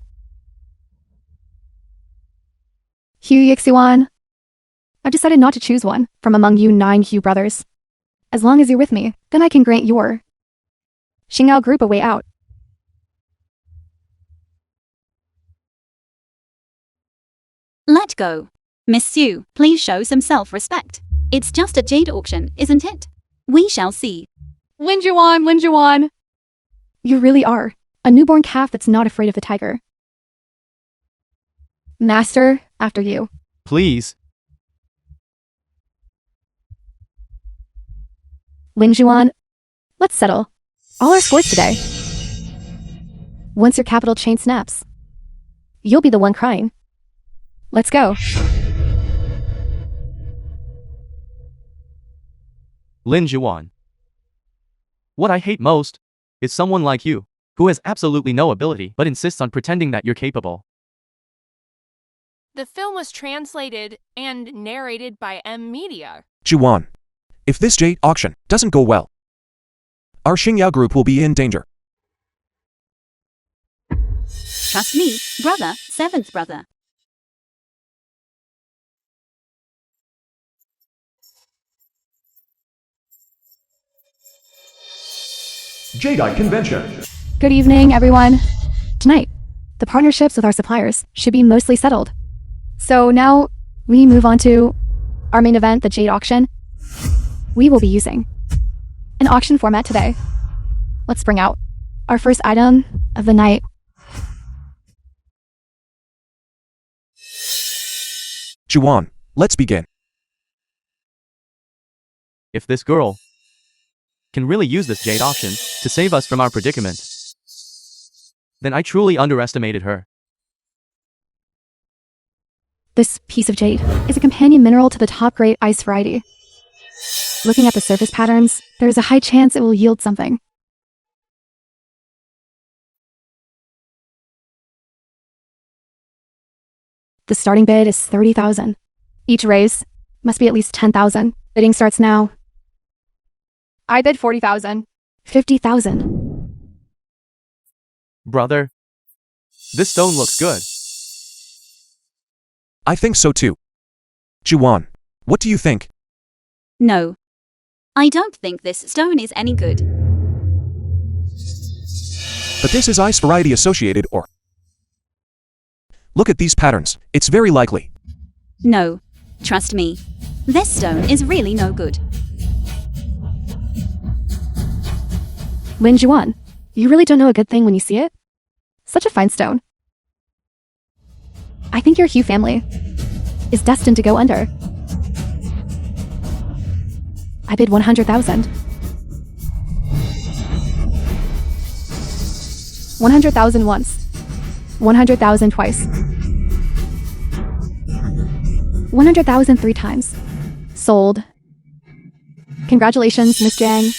S4: Hu Yixuan. I've decided not to choose one from among you 9 Hu brothers. As long as you're with me, then I can grant your Xinghao group a way out.
S2: Let go. Miss Su, please show some self-respect. It's just a jade auction, isn't it? We shall see.
S4: Lin Juan. You really are a newborn calf that's not afraid of the tiger. Master, after you.
S3: Please.
S4: Lin Juan, let's settle all our scores today. Once your capital chain snaps, you'll be the one crying. Let's go.
S3: Lin Juan. What I hate most is someone like you, who has absolutely no ability but insists on pretending that you're capable.
S6: The film was translated and narrated by Media.
S7: Juan. If this jade auction doesn't go well, our Xingyao group will be in danger.
S2: Trust me, brother, 7th brother.
S1: Jadeite Convention.
S4: Good evening, everyone. Tonight, the partnerships with our suppliers should be mostly settled. So now, we move on to our main event, the Jade Auction. We will be using an auction format today. Let's bring out our first item of the night.
S7: Juan, let's begin.
S3: If this girl can really use this jade auction to save us from our predicament, then I truly underestimated her.
S4: This piece of jade is a companion mineral to the top-grade ice variety. Looking at the surface patterns, there is a high chance it will yield something. The starting bid is 30,000. Each raise must be at least 10,000. Bidding starts now. I bid 40,000. 50,000.
S3: Brother, this stone looks good.
S7: I think so too. Juan, what do you think?
S2: No. I don't think this stone is any good.
S7: But this is ice variety associated or... Look at these patterns. It's very likely.
S2: No. Trust me. This stone is really no good.
S4: Lin Juan, you really don't know a good thing when you see it? Such a fine stone. I think your Hu family is destined to go under. I bid 100,000. 100,000 once. 100,000 twice. 100,000 3 times. Sold. Congratulations, Miss Jiang.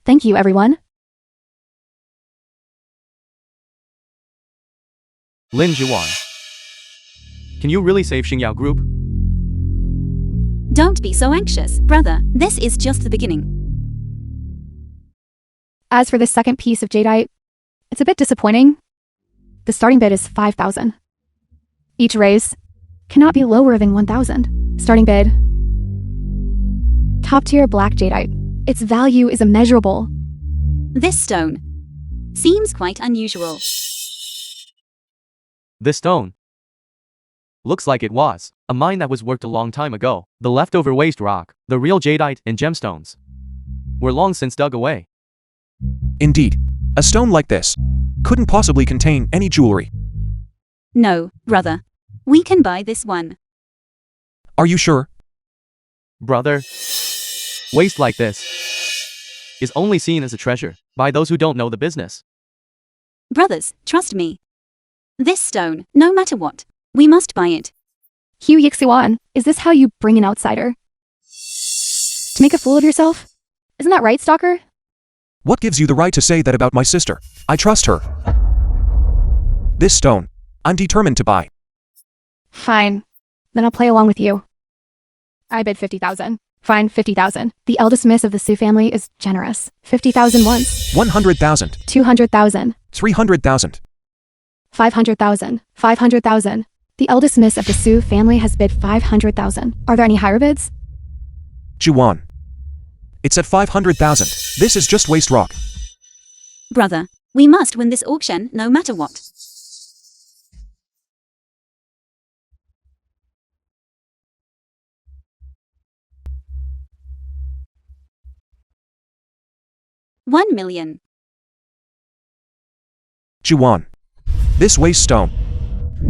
S4: Thank you, everyone.
S3: Lin Juan. Can you really save Xingyao Group?
S2: Don't be so anxious, brother. This is just the beginning.
S4: As for this second piece of jadeite, it's a bit disappointing. The starting bid is 5,000. Each raise cannot be lower than 1,000. Starting bid. Top tier black jadeite. Its value is immeasurable.
S2: This stone seems quite unusual.
S3: This stone looks like it was a mine that was worked a long time ago. The leftover waste rock, the real jadeite and gemstones, were long since dug away.
S7: Indeed. A stone like this couldn't possibly contain any jewelry.
S2: No, brother. We can buy this one.
S7: Are you sure?
S3: Brother, waste like this is only seen as a treasure by those who don't know the business.
S2: Brothers, trust me. This stone, no matter what, we must buy it.
S4: Hugh Yixiwan, is this how you bring an outsider? To make a fool of yourself? Isn't that right, stalker?
S7: What gives you the right to say that about my sister? I trust her. This stone, I'm determined to buy.
S4: Fine. Then I'll play along with you. I bid 50,000. Fine, 50,000. The eldest miss of the Su family is generous. 50,000 once.
S7: 100,000.
S4: 200,000.
S7: 300,000.
S4: 500,000. 500,000. The eldest miss of the Su family has bid 500,000. Are there any higher bids?
S7: Juwan. It's at 500,000. This is just waste rock.
S2: Brother, we must win this auction no matter what. $1,000,000.
S7: Juwan. This waste stone.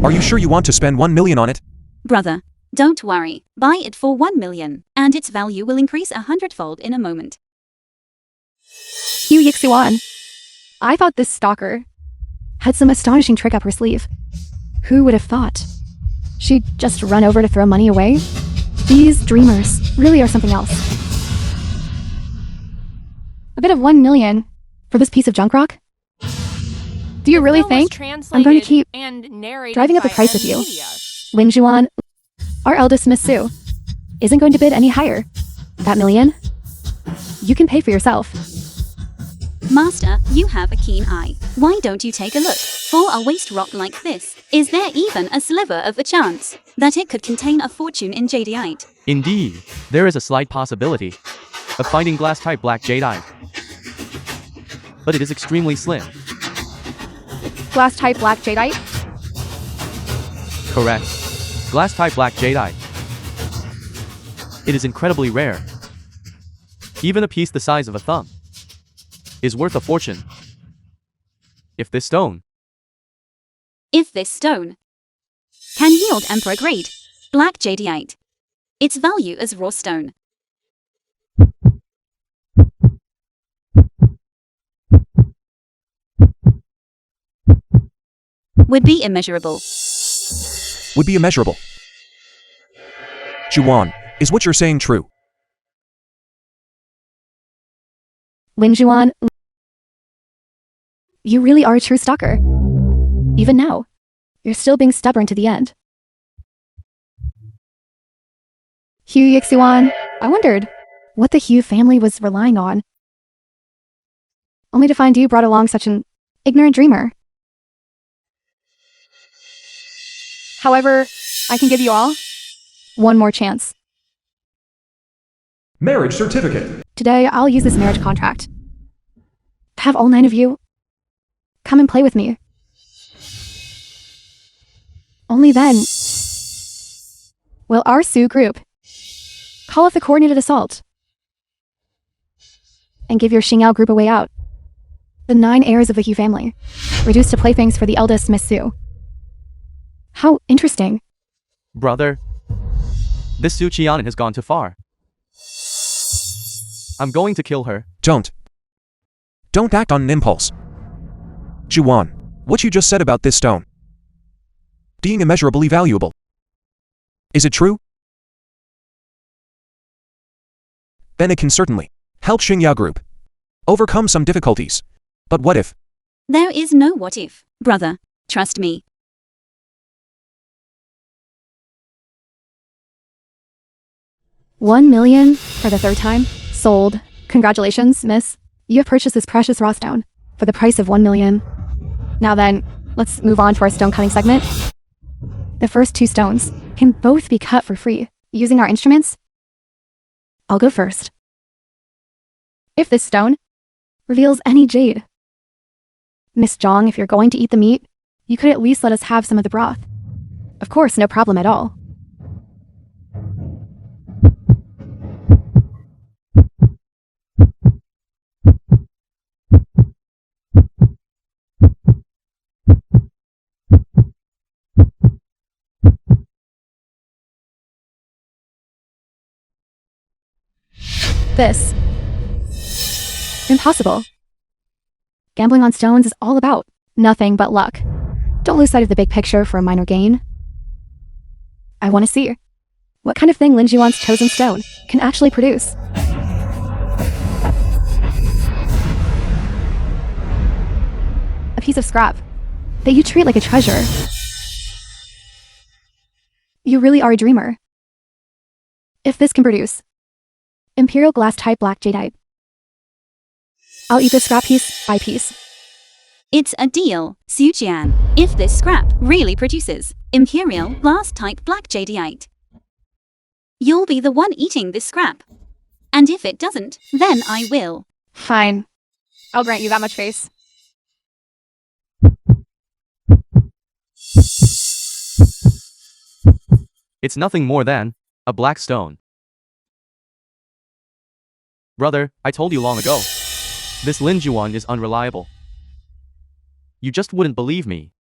S7: Are you sure you want to spend 1 million on it?
S2: Brother, don't worry. Buy it for 1,000,000, and its value will increase 100-fold in a moment.
S4: Hugh Yixiwan. I thought this stalker had some astonishing trick up her sleeve. Who would have thought? She'd just run over to throw money away? These dreamers really are something else. A bit of 1 million for this piece of junk rock? Do you really think I'm going to keep driving up the price with you? Lin Juan, our eldest Miss Su, isn't going to bid any higher. That million, you can pay for yourself.
S2: Master, you have a keen eye. Why don't you take a look? For a waste rock like this, is there even a sliver of a chance that it could contain a fortune in jadeite?
S3: Indeed, there is a slight possibility of finding glass-type black jadeite, but it is extremely slim.
S4: Glass-type black jadeite?
S3: Correct. Glass-type black jadeite. It is incredibly rare. Even a piece the size of a thumb is worth a fortune. If this stone
S2: can yield emperor-grade black jadeite, its value as raw stone would be immeasurable.
S7: Would be immeasurable. Juwan, is what you're saying true?
S4: Lin Juan, you really are a true stalker. Even now, you're still being stubborn to the end. Hugh Yixiwan, I wondered what the Hugh family was relying on, only to find you brought along such an ignorant dreamer. However, I can give you all one more chance.
S1: Marriage certificate.
S4: Today, I'll use this marriage contract to have all 9 of you come and play with me. Only then will our Su group call off the coordinated assault and give your Xingyao group a way out. The 9 heirs of the Hu family, reduced to playthings for the eldest Miss Su. How interesting.
S3: Brother, this Su Qianan has gone too far. I'm going to kill her.
S7: Don't act on an impulse. Juwan, what you just said about this stone being immeasurably valuable. Is it true? Then it can certainly help Xingyao Group overcome some difficulties. But what if?
S2: There is no what if, brother. Trust me.
S4: $1 million for the 3rd time? Sold. Congratulations, miss. You have purchased this precious raw stone for the price of $1 million. Now then, let's move on to our stone cutting segment. The first 2 stones can both be cut for free using our instruments. I'll go first. If this stone reveals any jade, Miss Zhang, if you're going to eat the meat, you could at least let us have some of the broth. Of course, no problem at all. This. Impossible. Gambling on stones is all about nothing but luck. Don't lose sight of the big picture for a minor gain. I want to see what kind of thing Lin Juan's chosen stone can actually produce. A piece of scrap that you treat like a treasure. You really are a dreamer. If this can produce Imperial glass type black jadeite, I'll eat this scrap piece by piece.
S2: It's a deal, Sujian. If this scrap really produces Imperial glass type black jadeite, you'll be the one eating this scrap. And if it doesn't, then I will.
S4: Fine. I'll grant you that much face.
S3: It's nothing more than a black stone. Brother, I told you long ago. This Lin Juan is unreliable. You just wouldn't believe me.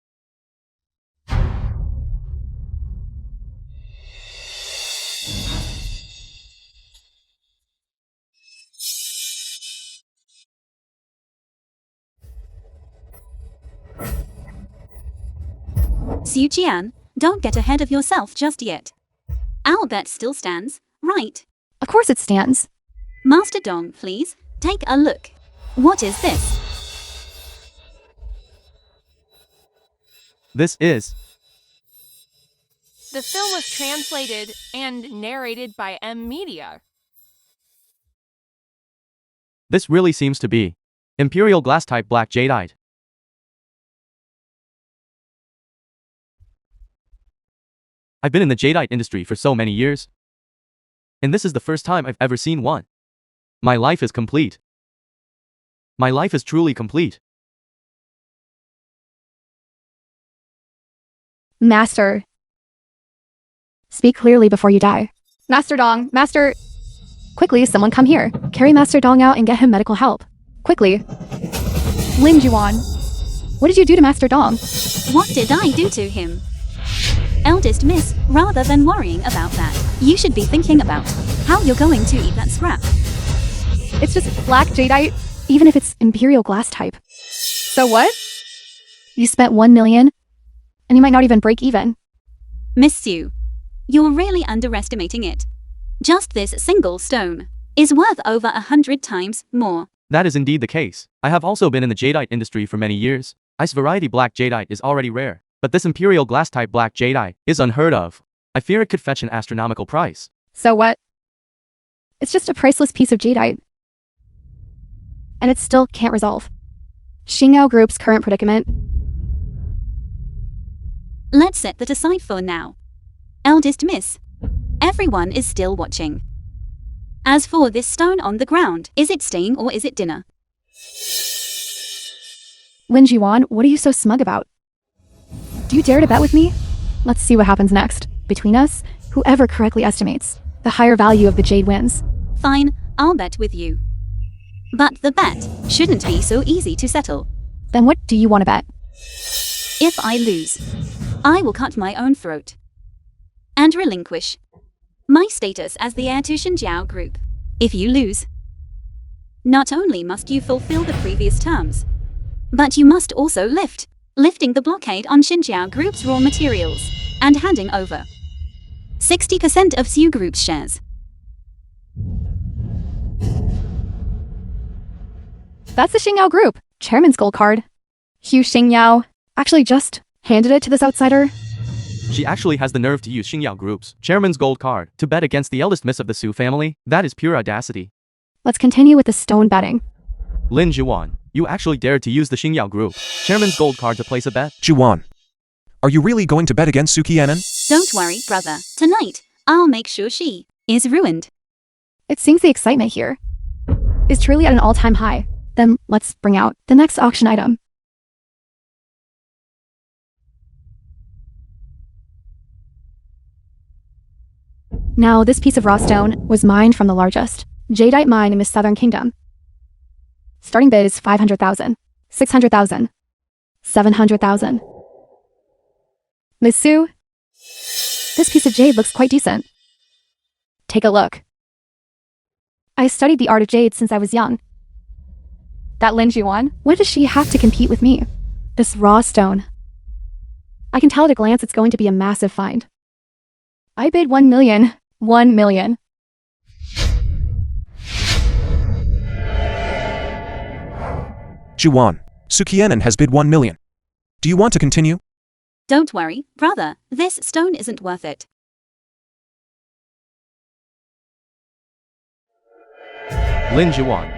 S2: Sujian, don't get ahead of yourself just yet. Our bet still stands, right?
S4: Of course it stands.
S2: Master Dong, please, take a look. What is this?
S3: This is.
S6: The film was translated and narrated by Media.
S3: This really seems to be Imperial glass type black jadeite. I've been in the jadeite industry for so many years, and this is the first time I've ever seen one. My life is complete. My life is truly complete.
S4: Master. Speak clearly before you die. Master Dong, Master... Quickly, someone come here. Carry Master Dong out and get him medical help. Quickly. Lin Juan. What did you do to Master Dong?
S2: What did I do to him? Eldest miss, rather than worrying about that, you should be thinking about how you're going to eat that scrap.
S4: It's just black jadeite, even if it's Imperial glass type. So what? You spent 1 million, and you might not even break even.
S2: Miss Sue, you're really underestimating it. Just this single stone is worth over 100 times more.
S3: That is indeed the case. I have also been in the jadeite industry for many years. Ice variety black jadeite is already rare, but this Imperial glass type black jadeite is unheard of. I fear it could fetch an astronomical price.
S4: So what? It's just a priceless piece of jadeite. And it still can't resolve Xingyao Group's current predicament.
S2: Let's set that aside for now. Eldest miss, everyone is still watching. As for this stone on the ground, is it staying or is it dinner?
S4: Lin Juan, what are you so smug about? Do you dare to bet with me? Let's see what happens next. Between us, whoever correctly estimates the higher value of the jade wins.
S2: Fine, I'll bet with you. But the bet shouldn't be so easy to settle.
S4: Then what do you want to bet?
S2: If I lose, I will cut my own throat and relinquish my status as the heir to Xinjiao Group. If you lose, not only must you fulfill the previous terms, but you must also lifting the blockade on Xinjiao Group's raw materials and handing over 60% of Sioux Group's shares.
S4: That's the Xingyao Group, Chairman's gold card. Hugh Xingyao actually just handed it to this outsider.
S3: She actually has the nerve to use Xingyao Group's chairman's gold card to bet against the eldest miss of the Su family. That is pure audacity.
S4: Let's continue with the stone betting.
S3: Lin Juan, you actually dared to use the Xingyao Group chairman's gold card to place a bet?
S7: Juan, are you really going to bet against Suki Anan?
S2: Don't worry, brother. Tonight, I'll make sure she is ruined.
S4: It seems the excitement here is truly at an all-time high. Then let's bring out the next auction item. Now, this piece of raw stone was mined from the largest jadeite mine in the Southern Kingdom. Starting bid is 500,000, 600,000, 700,000. Miss Sue, this piece of jade looks quite decent. Take a look. I studied the art of jade since I was young. That Lin Juan? Why does she have to compete with me? This raw stone. I can tell at a glance it's going to be a massive find. I bid 1 million. 1 million.
S7: Juan, Sukienon has bid 1 million. Do you want to continue?
S2: Don't worry, brother, this stone isn't worth it.
S3: Lin Juan.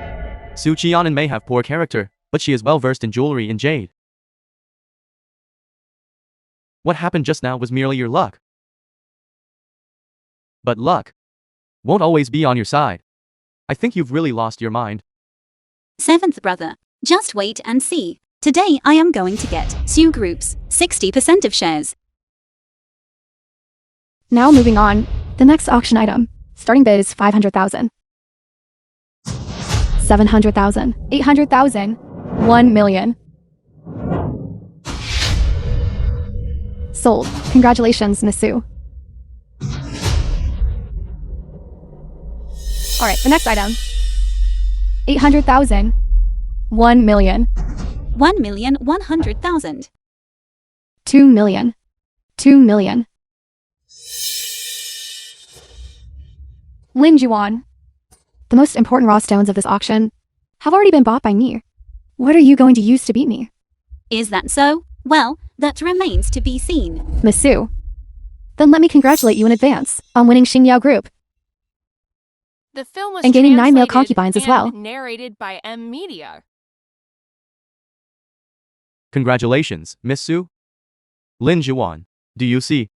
S3: Su Qianan may have poor character, but she is well versed in jewelry and jade. What happened just now was merely your luck. But luck won't always be on your side. I think you've really lost your mind.
S2: Seventh brother, just wait and see. Today I am going to get Su Group's 60% of shares.
S4: Now moving on. The next auction item. Starting bid is 500,000. 700,000. 800,000. 1 million. Sold. Congratulations, Miss Sue. Alright, the next item. 800,000. 1 million.
S2: 1,100,000.
S4: 2 million. 2 million. Lin Juan. The most important raw stones of this auction have already been bought by me. What are you going to use to beat me?
S2: Is that so? Well, that remains to be seen.
S4: Miss Sue. Then let me congratulate you in advance on winning Xingyao Group.
S6: The film was
S4: And gaining 9 male
S6: translated
S4: concubines as
S6: and
S4: well.
S6: narrated by M Media.
S3: Congratulations, Miss Su. Lin Juan. Do you see?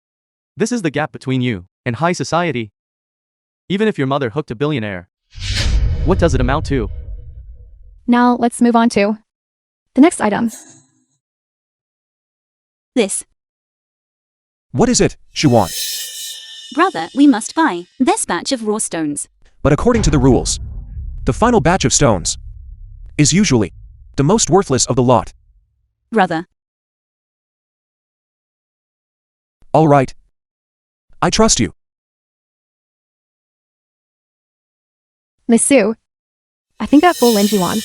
S3: This is the gap between you and high society. Even if your mother hooked a billionaire, what does it amount to?
S4: Now let's move on to the next item.
S2: This.
S7: What is it, Juan?
S2: Brother, we must buy this batch of raw stones.
S7: But according to the rules, the final batch of stones is usually the most worthless of the lot.
S2: Brother.
S7: All right. I trust you.
S4: Miss Sue. I think that fool Lin Juan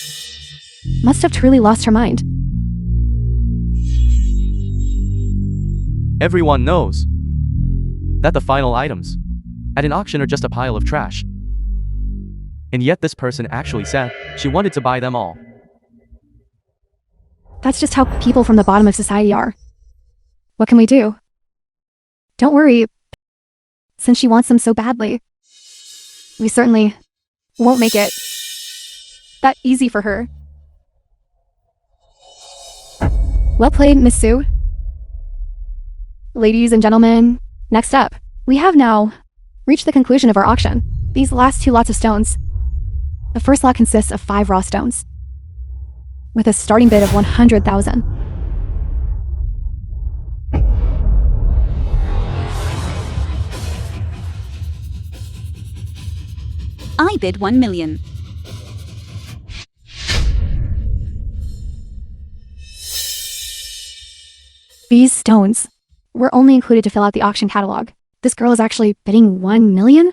S4: must have truly lost her mind.
S3: Everyone knows that the final items at an auction are just a pile of trash. And yet this person actually said she wanted to buy them all.
S4: That's just how people from the bottom of society are. What can we do? Don't worry, since she wants them so badly. We certainly won't make it that easy for her. Well played, Miss Sue. Ladies and gentlemen, next up, we have now reached the conclusion of our auction. These last 2 lots of stones. The first lot consists of 5 raw stones, with a starting bid of 100,000.
S2: I bid 1 million.
S4: These stones were only included to fill out the auction catalog. This girl is actually bidding 1 million?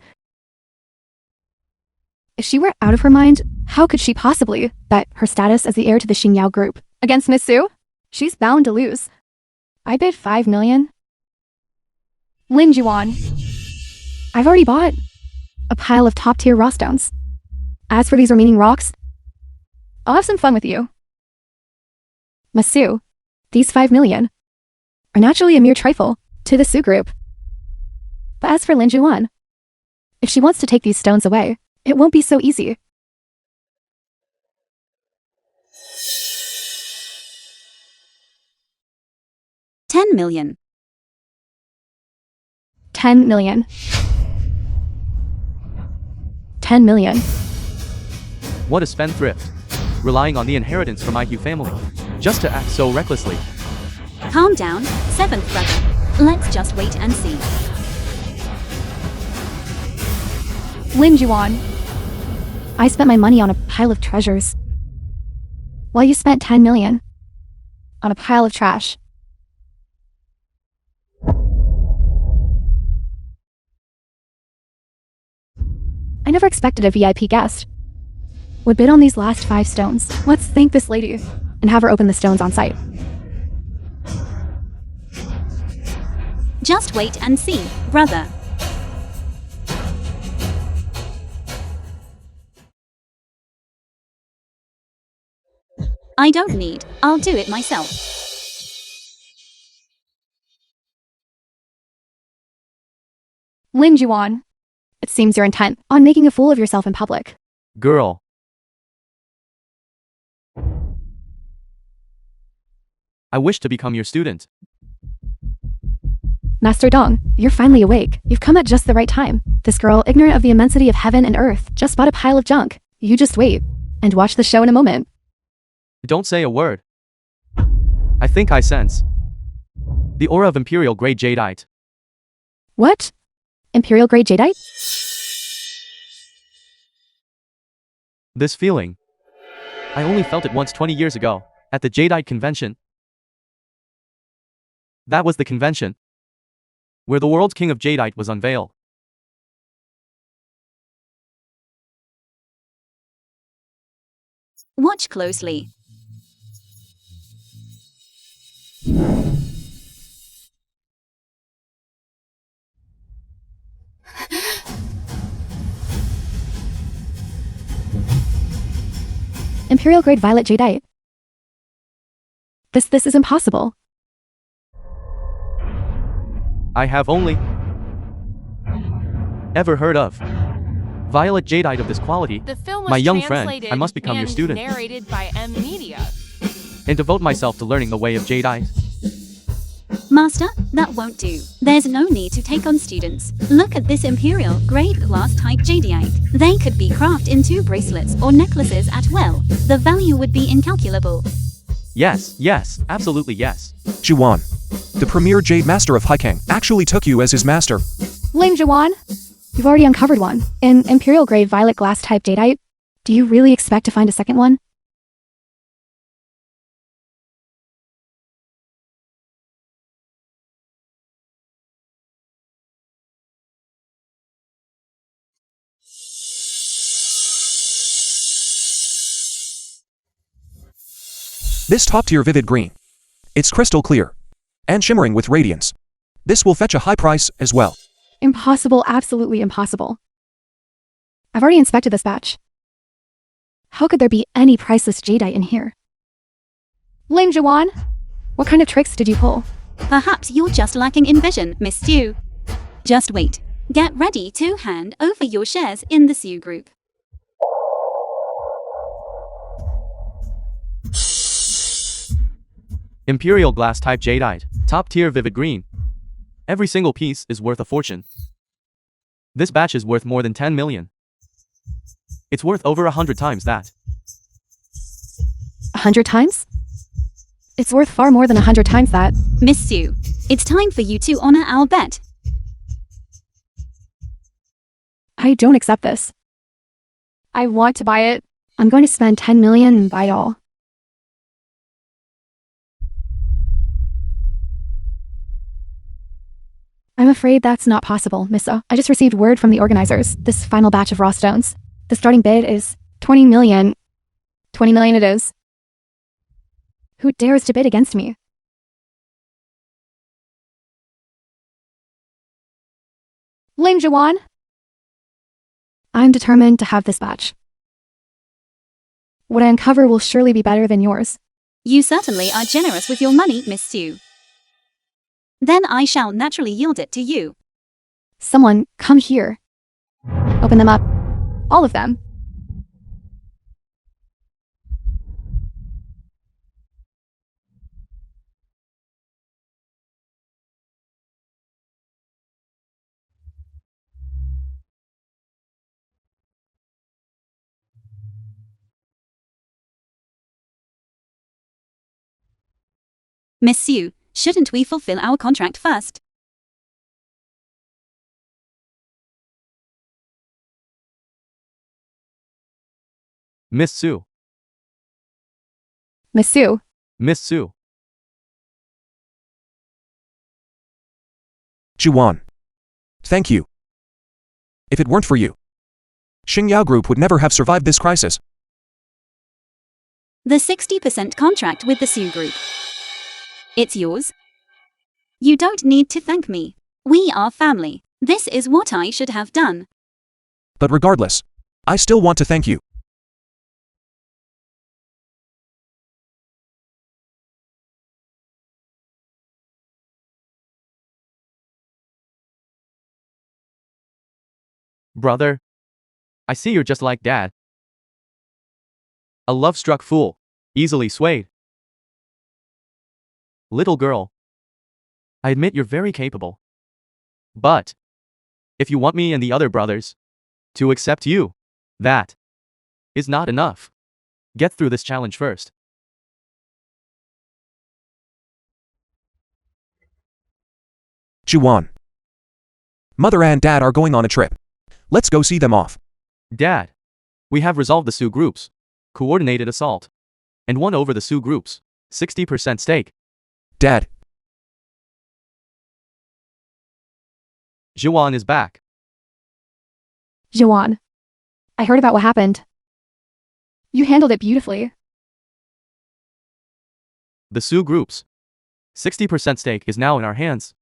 S4: If she were out of her mind, how could she possibly bet her status as the heir to the Xingyao Group against Miss Sue? She's bound to lose. I bid 5 million. Lin Juan. I've already bought a pile of top-tier raw stones. As for these remaining rocks, I'll have some fun with you. Miss Sue, these 5 million are naturally a mere trifle to the Sue Group. But as for Lin Juan, if she wants to take these stones away, it won't be so easy.
S2: $10 million.
S4: 10 million. 10 million.
S3: What a spendthrift. Relying on the inheritance from IQ family. Just to act so recklessly.
S2: Calm down, seventh brother. Let's just wait and see.
S4: Lin Juan. I spent my money on a pile of treasures, while you spent 10 million on a pile of trash. I never expected a VIP guest would bid on these last 5 stones. Let's thank this lady and have her open the stones on site.
S2: Just wait and see, brother. I don't need, I'll do it myself.
S4: Lin Juan, it seems you're intent on making a fool of yourself in public.
S3: Girl. I wish to become your student.
S4: Master Dong, you're finally awake. You've come at just the right time. This girl, ignorant of the immensity of heaven and earth, just bought a pile of junk. You just wait and watch the show in a moment.
S3: Don't say a word. I think I sense the aura of Imperial Grade Jadeite.
S4: What? Imperial grade jadeite?
S3: This feeling. I only felt it once 20 years ago, at the Jadeite convention. That was the convention where the world's king of Jadeite was unveiled.
S2: Watch closely.
S4: Imperial grade violet jadeite. This is impossible.
S3: I have only ever heard of violet jadeite of this quality.
S6: The film was
S3: My young friend,
S6: translated
S3: I must become your
S6: and
S3: student.
S6: narrated by M Media.
S3: And devote myself to learning the way of jadeite.
S2: Master, that won't do. There's no need to take on students. Look at this Imperial grade glass type jadeite. They could be crafted into bracelets or necklaces at will. The value would be incalculable.
S3: Yes, absolutely yes.
S7: Juan, the premier Jade Master of Hiking, actually took you as his master.
S4: Lin Juan, you've already uncovered one. In Imperial grade violet glass type jadeite. Do you really expect to find a second one?
S7: This top-tier vivid green. It's crystal clear and shimmering with radiance. This will fetch a high price as well.
S4: Impossible, absolutely impossible. I've already inspected this batch. How could there be any priceless jadeite in here? Lin Juan, what kind of tricks did you pull?
S2: Perhaps you're just lacking in vision, Miss Sue. Just wait. Get ready to hand over your shares in the Sue Group.
S3: Imperial glass type jadeite, top tier vivid green. Every single piece is worth a fortune. This batch is worth more than 10 million. It's worth over 100 times that.
S4: 100 times? It's worth far more than 100 times that.
S2: Miss Sue, it's time for you to honor our bet.
S4: I don't accept this. I want to buy it. I'm going to spend 10 million and buy it all. I'm afraid that's not possible, Missa. I just received word from the organizers. This final batch of raw stones. The starting bid is 20 million. 20 million it is. Who dares to bid against me? Lin Juan? I'm determined to have this batch. What I uncover will surely be better than yours.
S2: You certainly are generous with your money, Miss Sue. Then I shall naturally yield it to you.
S4: Someone, come here. Open them up. All of them.
S2: Miss Sue, shouldn't we fulfill our contract first?
S3: Miss Sue.
S4: Miss Sue.
S3: Miss Sue.
S7: Juan. Thank you. If it weren't for you, Xingyao Group would never have survived this crisis.
S2: The 60% contract with the Sue Group. It's yours. You don't need to thank me. We are family. This is what I should have done.
S7: But regardless, I still want to thank you.
S3: Brother, I see you're just like Dad. A love-struck fool, easily swayed. Little girl, I admit you're very capable. But if you want me and the other brothers to accept you, that is not enough. Get through this challenge first.
S7: Juwan. Mother and Dad are going on a trip. Let's go see them off.
S3: Dad, we have resolved the Sioux Group's coordinated assault and won over the Sioux Group's 60% stake.
S7: Dad,
S3: Jiwan is back.
S4: Jawan. I heard about what happened. You handled it beautifully.
S3: The Sioux Group's 60% stake is now in our hands.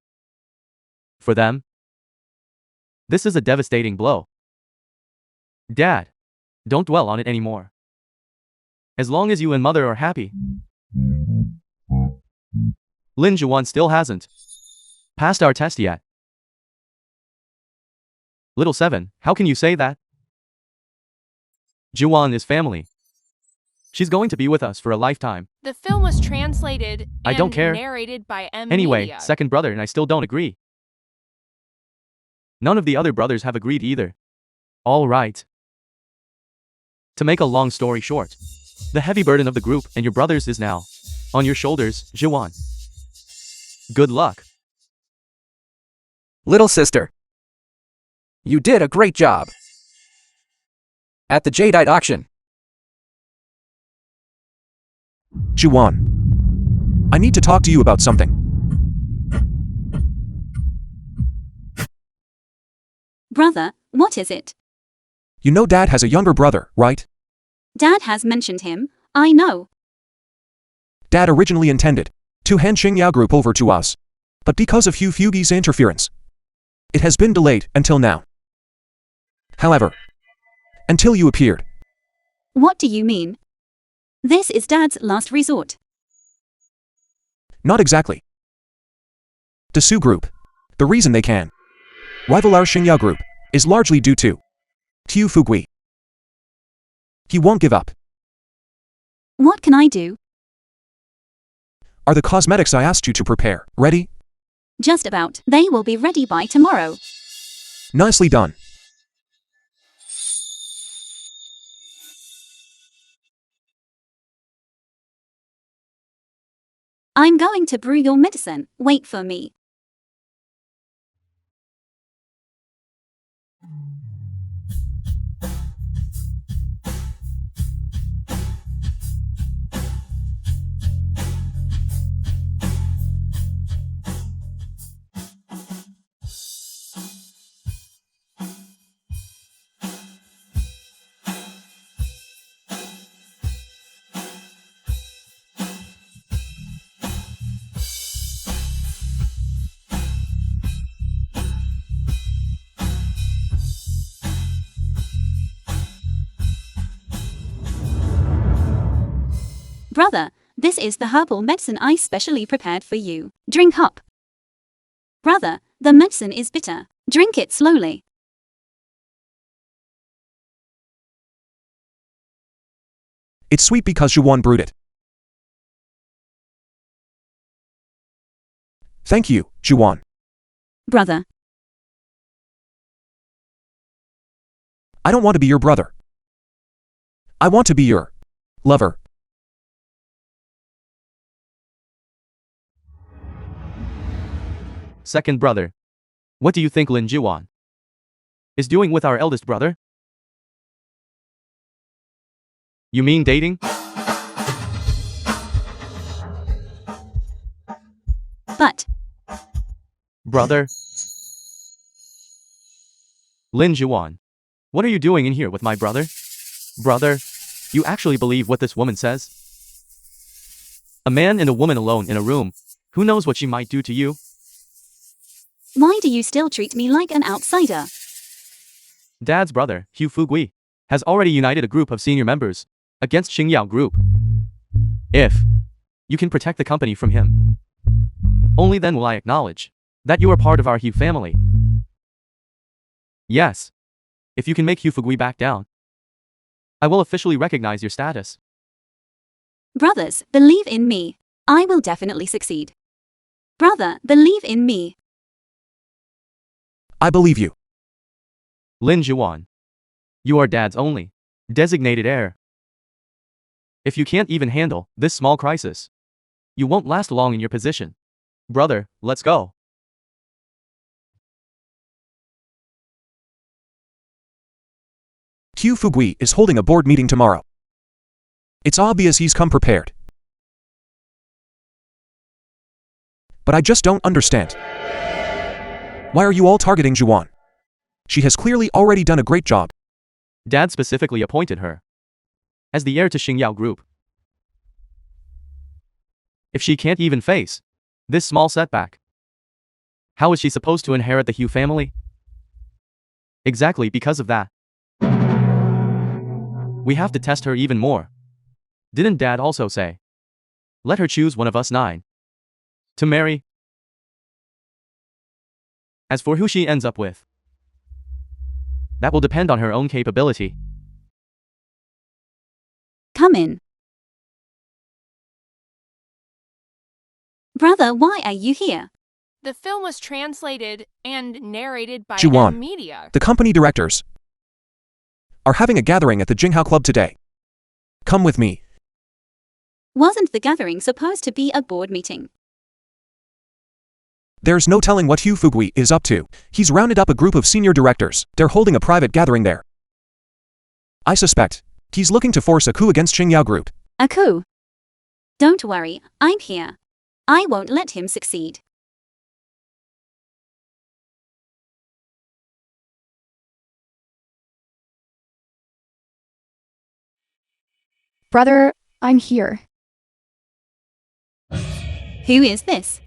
S3: For them, this is a devastating blow. Dad, don't dwell on it anymore. As long as you and Mother are happy. Lin Jiwan still hasn't passed our test yet. Little 7, how can you say that? Jiwan is family. She's going to be with us for a lifetime.
S6: The film was translated and
S3: I don't care.
S6: narrated by M.
S3: Anyway,
S6: Media.
S3: second brother and I still don't agree. None of the other brothers have agreed either. All right. To make a long story short, the heavy burden of the group and your brothers is now on your shoulders, Jiwan. Good luck.
S5: Little sister. You did a great job. At the Jadeite auction.
S7: Juwan. I need to talk to you about something.
S2: Brother, what is it?
S7: You know Dad has a younger brother, right?
S2: Dad has mentioned him, I know.
S7: Dad originally intended to hand Xingyao Group over to us. But because of Hugh Fugi's interference, it has been delayed until now. However, until you appeared.
S2: What do you mean? This is Dad's last resort.
S7: Not exactly. The Sioux Group, the reason they can rival our Xingyao Group, is largely due to Hugh Fugui. He won't give up.
S2: What can I do?
S7: Are the cosmetics I asked you to prepare ready?
S2: Just about. They will be ready by tomorrow.
S7: Nicely done.
S2: I'm going to brew your medicine. Wait for me. Brother, this is the herbal medicine I specially prepared for you. Drink up. Brother, the medicine is bitter. Drink it slowly.
S7: It's sweet because Juwan brewed it. Thank you, Juwan.
S2: Brother,
S7: I don't want to be your brother. I want to be your lover.
S3: Second brother. What do you think Lin Jiwan is doing with our eldest brother? You mean dating?
S2: but
S3: Brother. Lin Jiwan. What are you doing in here with my brother? Brother, you actually believe what this woman says? A man and a woman alone in a room. Who knows what she might do to you?
S2: Why do you still treat me like an outsider?
S3: Dad's brother, Hugh Fugui, has already united a group of senior members against Xingyao Group. If you can protect the company from him, only then will I acknowledge that you are part of our Hugh family. Yes. If you can make Hugh Fugui back down, I will officially recognize your status.
S2: Brothers, believe in me. I will definitely succeed. Brother, believe in me.
S7: I believe you.
S3: Lin Zhuan, you are Dad's only designated heir. If you can't even handle this small crisis, you won't last long in your position. Brother, let's go.
S7: Hugh Fugui is holding a board meeting tomorrow. It's obvious he's come prepared. But I just don't understand. Why are you all targeting Zhuan? She has clearly already done a great job.
S3: Dad specifically appointed her as the heir to Xingyao Group. If she can't even face this small setback, how is she supposed to inherit the Hugh family? Exactly because of that, we have to test her even more. Didn't Dad also say, let her choose one of us 9 to marry? As for who she ends up with, that will depend on her own capability.
S2: Come in. Brother, why are you here?
S6: The film was translated and narrated by
S7: Zhuan,
S6: Media.
S7: the company directors, are having a gathering at the Jinghao Club today. Come with me.
S2: Wasn't the gathering supposed to be a board meeting?
S7: There's no telling what Hugh Fugui is up to. He's rounded up a group of senior directors. They're holding a private gathering there. I suspect he's looking to force a coup against Xingyao Group.
S2: A coup? Don't worry, I'm here. I won't let him succeed.
S4: Brother, I'm here.
S2: Who is this?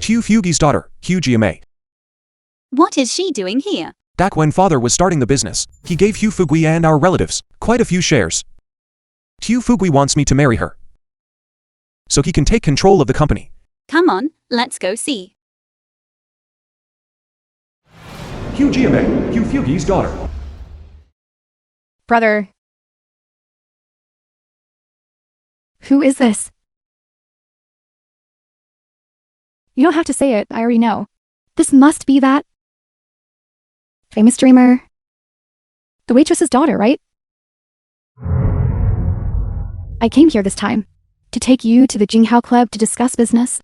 S7: Hugh Fugui's daughter, Hugh Jiamei.
S2: What is she doing here?
S7: Back when father was starting the business, he gave Hugh Fugui and our relatives quite a few shares. Hugh Fugui wants me to marry her, so he can take control of the company.
S2: Come on, let's go see.
S1: Hugh Jiamei, Hugh Fugi's daughter.
S4: Brother. Who is this? You don't have to say it, I already know. This must be that famous dreamer. The waitress's daughter, right? I came here this time to take you to the Jinghao Club to discuss business.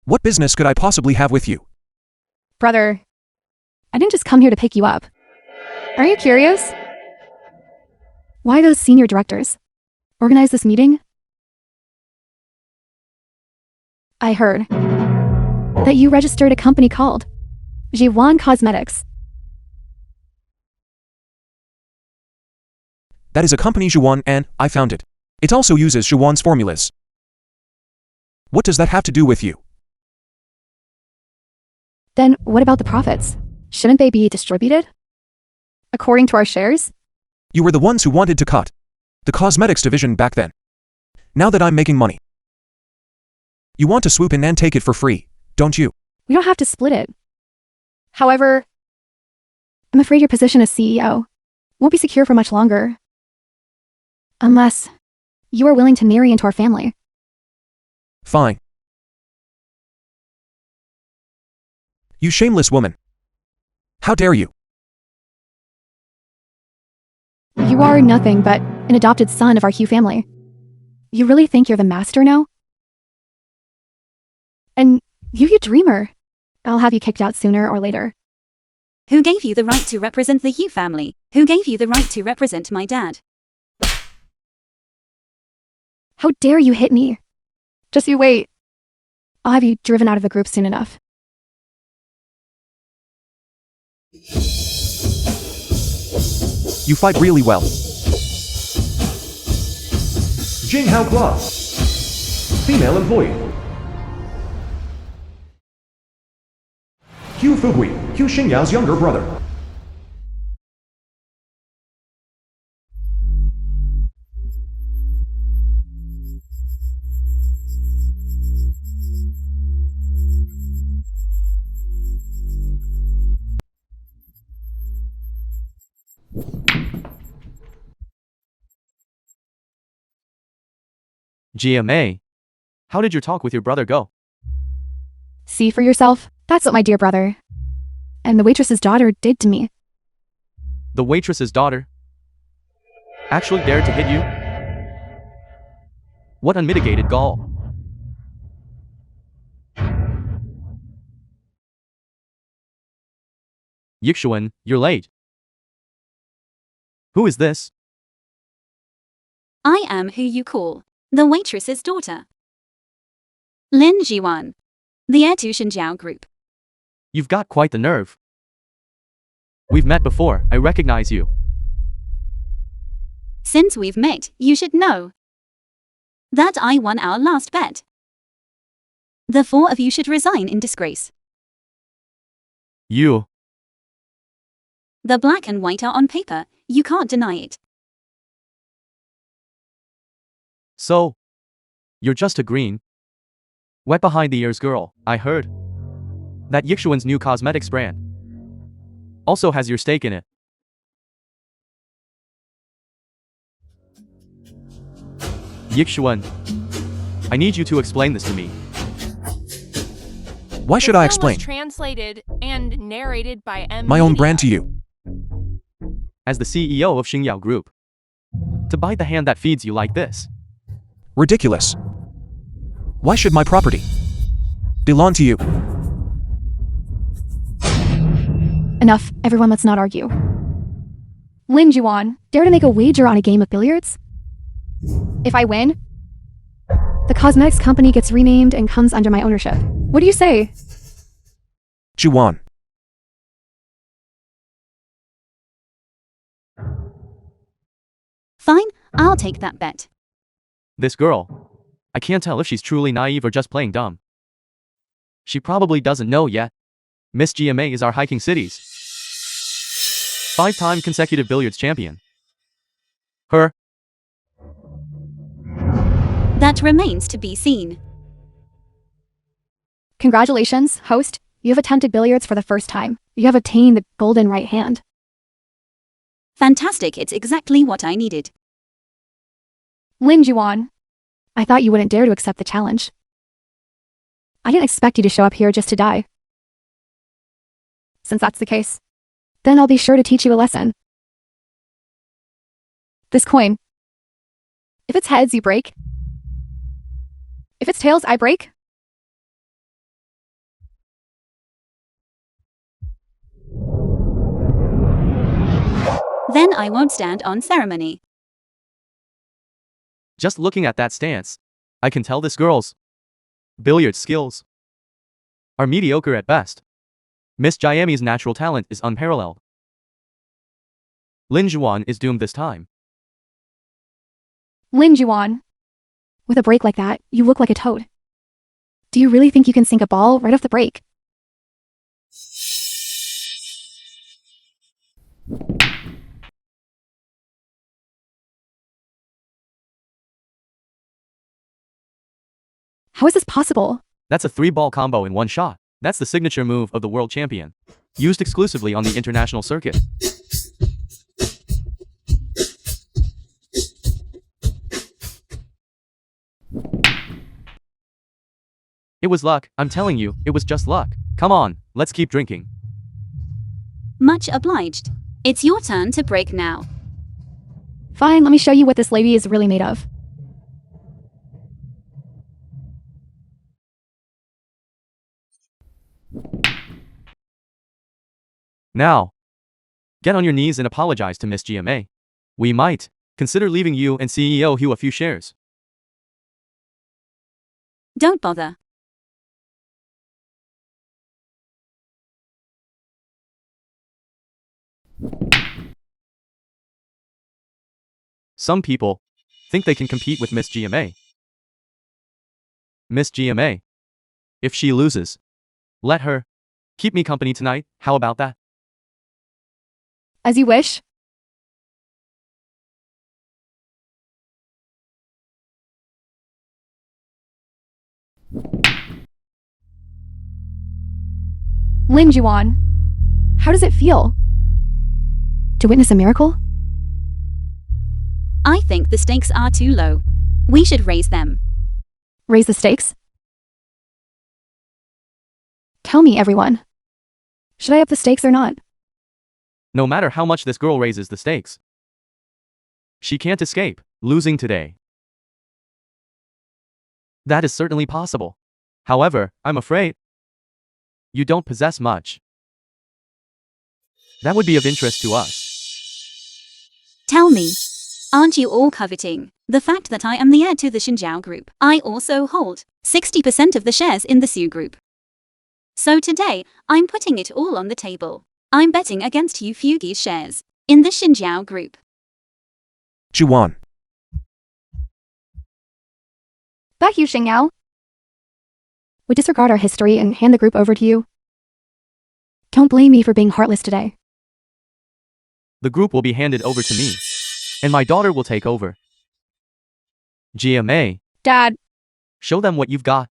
S7: What business could I possibly have with you?
S4: Brother, I didn't just come here to pick you up. Are you curious? Why those senior directors organize this meeting? I heard that you registered a company called Jiwan Cosmetics.
S7: That is a company Zhuan and I founded. It also uses Zhuan's formulas. What does that have to do with you?
S4: Then what about the profits? Shouldn't they be distributed according to our shares?
S7: You were the ones who wanted to cut the cosmetics division back then. Now that I'm making money, you want to swoop in and take it for free, don't you?
S4: We don't have to split it. However, I'm afraid your position as CEO won't be secure for much longer. Unless you are willing to marry into our family.
S7: Fine. You shameless woman. How dare you?
S4: You are nothing but an adopted son of our Hugh family. You really think you're the master now? And you dreamer. I'll have you kicked out sooner or later.
S2: Who gave you the right to represent the Yu family? Who gave you the right to represent my dad?
S4: How dare you hit me? Just you wait. I'll have you driven out of the group soon enough.
S7: You fight really well.
S1: Jinghao Club. Female employee. Hu Fugui, Hu Xingyao's younger brother.
S3: GMA. How did your talk with your brother go?
S4: See for yourself, that's what my dear brother and the waitress's daughter did to me.
S3: The waitress's daughter actually dared to hit you? What unmitigated gall. Yixuan, you're late. Who is this?
S2: I am who you call the waitress's daughter. Lin Jiwan, the heir to Xinjiao Group.
S3: You've got quite the nerve. We've met before, I recognize you.
S2: Since we've met, you should know that I won our last bet. The four of you should resign in disgrace.
S3: You.
S2: The black and white are on paper, you can't deny it.
S3: So, you're just a green, wet behind the ears girl, I heard. That Yixuan's new cosmetics brand also has your stake in it. Yixuan, I need you to explain this to me.
S7: Why should
S6: The
S7: I
S6: film was
S7: explain
S6: translated and narrated by M.
S7: my own brand to you?
S3: As the CEO of Xingyao Group, to bite the hand that feeds you like this.
S7: Ridiculous. Why should my property belong to you?
S4: Enough, everyone, let's not argue. Lin Juan, dare to make a wager on a game of billiards? If I win, the cosmetics company gets renamed and comes under my ownership. What do you say?
S7: Juwan.
S2: Fine, I'll take that bet.
S3: This girl, I can't tell if she's truly naive or just playing dumb. She probably doesn't know yet. Miss GMA is our hiking city's 5-time consecutive billiards champion. Her.
S2: That remains to be seen.
S4: Congratulations, host. You have attempted billiards for the first time. You have obtained the golden right hand.
S2: Fantastic, it's exactly what I needed.
S4: Lin Juan, I thought you wouldn't dare to accept the challenge. I didn't expect you to show up here just to die. Since that's the case, then I'll be sure to teach you a lesson. This coin. If it's heads, you break. If it's tails, I break.
S2: Then I won't stand on ceremony.
S3: Just looking at that stance, I can tell this girl's billiard skills are mediocre at best. Miss Jiami's natural talent is unparalleled. Lin Juan is doomed this time.
S4: Lin Juan, with a break like that, you look like a toad. Do you really think you can sink a ball right off the break? How is this possible?
S3: That's a 3-ball combo in one shot. That's the signature move of the world champion, used exclusively on the international circuit. It was luck, I'm telling you, it was just luck. Come on, let's keep drinking.
S2: Much obliged. It's your turn to break now.
S4: Fine, let me show you what this lady is really made of.
S3: Now, get on your knees and apologize to Miss GMA. We might consider leaving you and CEO Hugh a few shares.
S2: Don't bother.
S3: Some people think they can compete with Miss GMA. Miss GMA. If she loses, let her keep me company tonight. How about that?
S4: As you wish. Lin Juan, how does it feel? To witness a miracle?
S2: I think the stakes are too low. We should raise them.
S4: Raise the stakes? Tell me, everyone. Should I up the stakes or not?
S3: No matter how much this girl raises the stakes, she can't escape losing today. That is certainly possible. However, I'm afraid you don't possess much that would be of interest to us.
S2: Tell me, aren't you all coveting the fact that I am the heir to the Xinjiao group? I also hold 60% of the shares in the Su group. So today, I'm putting it all on the table. I'm betting against Yu Fugi's shares in the Xinjiao group.
S7: Juan.
S4: Back you, Xingyao. We disregard our history and hand the group over to you. Don't blame me for being heartless today.
S3: The group will be handed over to me, and my daughter will take over. GMA,
S4: Dad,
S3: show them what you've got.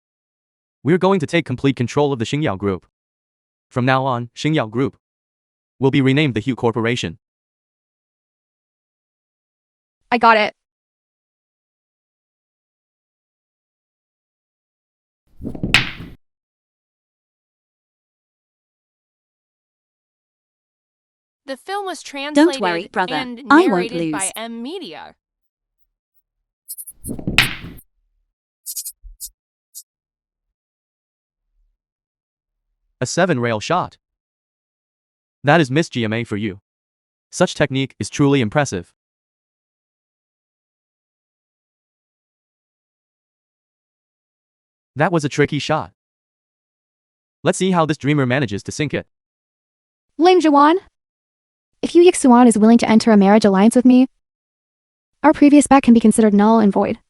S3: We're going to take complete control of the Xingyao Group. From now on, Xingyao Group will be renamed the Hu Corporation.
S4: I got it.
S6: The film was translated
S2: worry, brother.
S6: and
S2: I won't
S6: narrated by
S2: lose.
S6: M Media.
S3: A 7-rail shot. That is Miss GMA for you. Such technique is truly impressive. That was a tricky shot. Let's see how this dreamer manages to sink it.
S4: Lin Juan, if Yu Yixuan is willing to enter a marriage alliance with me, our previous bet can be considered null and void.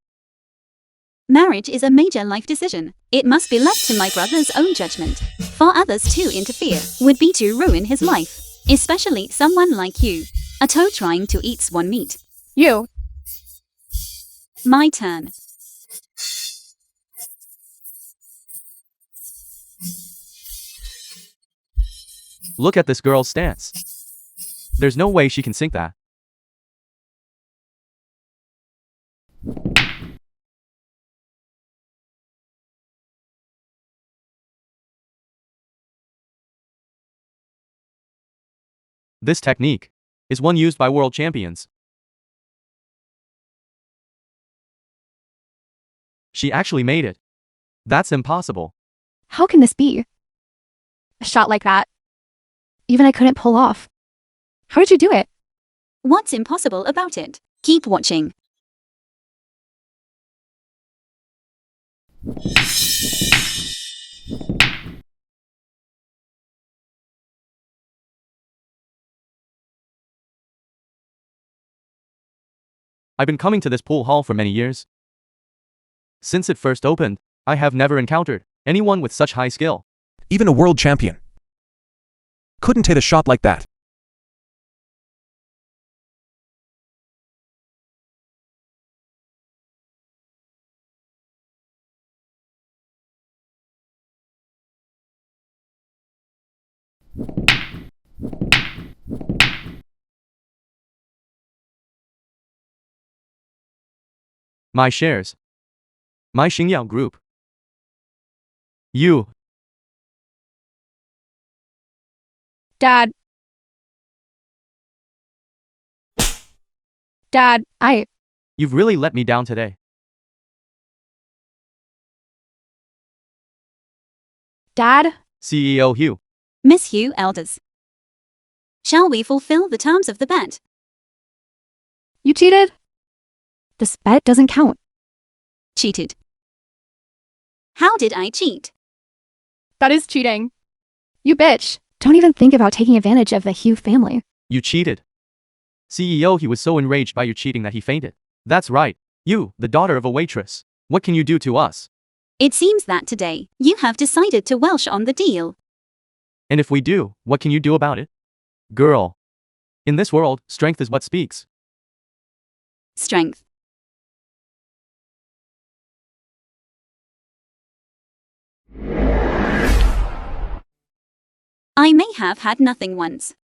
S2: Marriage is a major life decision. It must be left to my brother's own judgment. For others to interfere would be to ruin his life, especially someone like you, a toe trying to eat swan meat.
S4: You.
S2: My turn.
S3: Look at this girl's stance. There's no way she can sink that. This technique is one used by world champions. She actually made it. That's impossible.
S4: How can this be? A shot like that. Even I couldn't pull off. How did you do it?
S2: What's impossible about it? Keep watching.
S3: I've been coming to this pool hall for many years. Since it first opened, I have never encountered anyone with such high skill.
S7: Even a world champion couldn't hit a shot like that.
S3: My shares. My Xingyao Group. You.
S4: Dad. Dad,
S3: You've really let me down today.
S4: Dad?
S3: CEO Hugh.
S2: Miss Hugh Elders. Shall we fulfill the terms of the bet?
S4: You cheated? This bet doesn't count.
S2: Cheated. How did I cheat?
S4: That is cheating. You bitch. Don't even think about taking advantage of the Hugh family.
S3: You cheated. CEO, he was so enraged by your cheating that he fainted. That's right. You, the daughter of a waitress. What can you do to us?
S2: It seems that today, you have decided to Welsh on the deal.
S3: And if we do, what can you do about it? Girl. In this world, strength is what speaks.
S2: Strength. I may have had nothing once.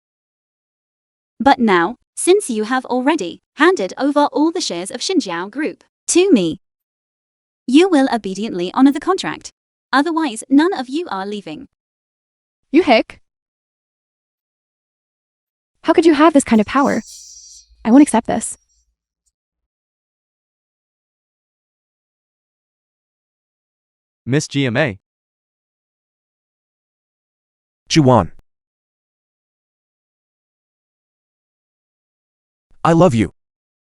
S2: But now, since you have already handed over all the shares of Xinjiao Group to me, you will obediently honor the contract. Otherwise, none of you are leaving.
S4: You hick. How could you have this kind of power? I won't accept this.
S3: Miss GMA.
S7: Juan. I love you.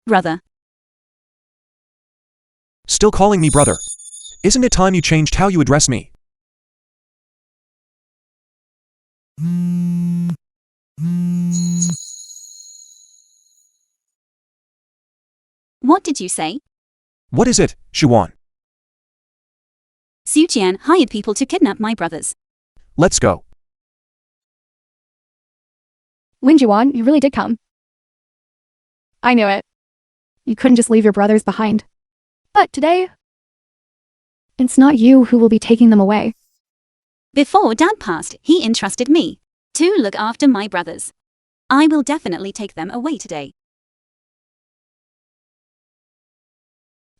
S2: Brother.
S7: Still calling me brother. Isn't it time you changed how you address me?
S2: What did you say?
S7: What is it, Juan?
S2: Su Qian hired people to kidnap my brothers.
S7: Let's go.
S4: Lin Juan, you really did come. I knew it. You couldn't just leave your brothers behind. But today, it's not you who will be taking them away.
S2: Before Dad passed, he entrusted me to look after my brothers. I will definitely take them away today.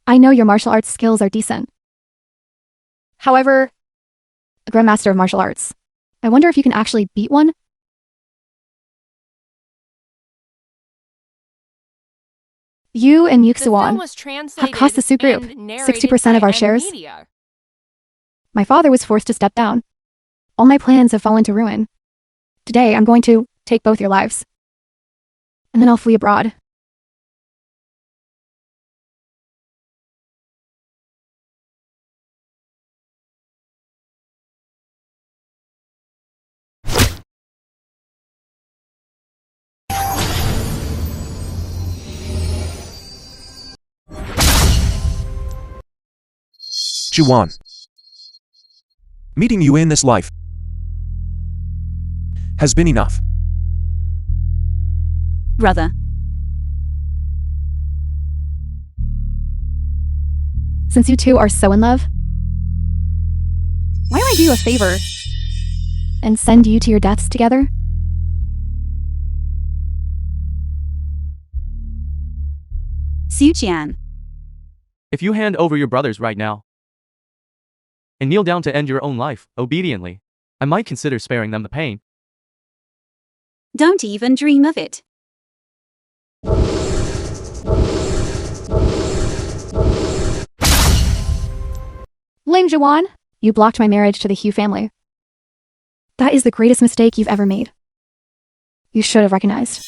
S4: I know your martial arts skills are decent. However, a grandmaster of martial arts. I wonder if you can actually beat one? You and
S6: The film
S4: Yuxuan
S6: was translated
S4: cost the Su Group
S6: and narrated
S4: 60% of
S6: by
S4: our shares.
S6: Media.
S4: My father was forced to step down. All my plans have fallen to ruin. Today, I'm going to take both your lives. And then I'll flee abroad.
S7: Juan. Meeting you in this life has been enough.
S2: Brother.
S4: Since you two are so in love, why don't I do you a favor and send you to your deaths together?
S2: Su Qian.
S3: If you hand over your brothers right now and kneel down to end your own life, obediently, I might consider sparing them the pain.
S2: Don't even dream of it.
S4: Ling Juan, you blocked my marriage to the Hugh family. That is the greatest mistake you've ever made. You should have recognized.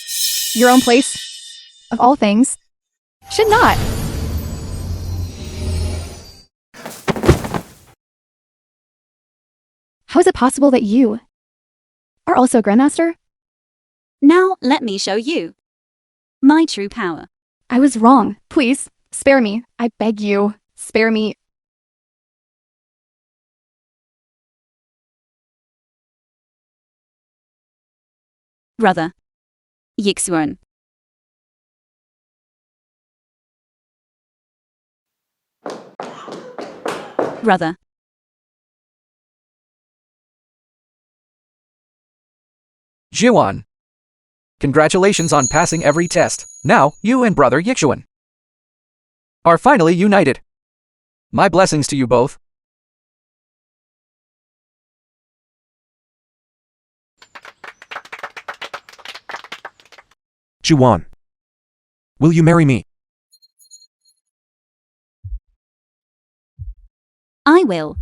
S4: Your own place, of all things, should not. How is it possible that you are also a grandmaster?
S2: Now, let me show you my true power.
S4: I was wrong. Please, spare me. I beg you, spare me.
S2: Brother. Yixuan. Brother.
S5: Jiwan. Congratulations on passing every test. Now, you and brother Yixuan are finally united. My blessings to you both.
S7: Juan. Will you marry me?
S2: I will.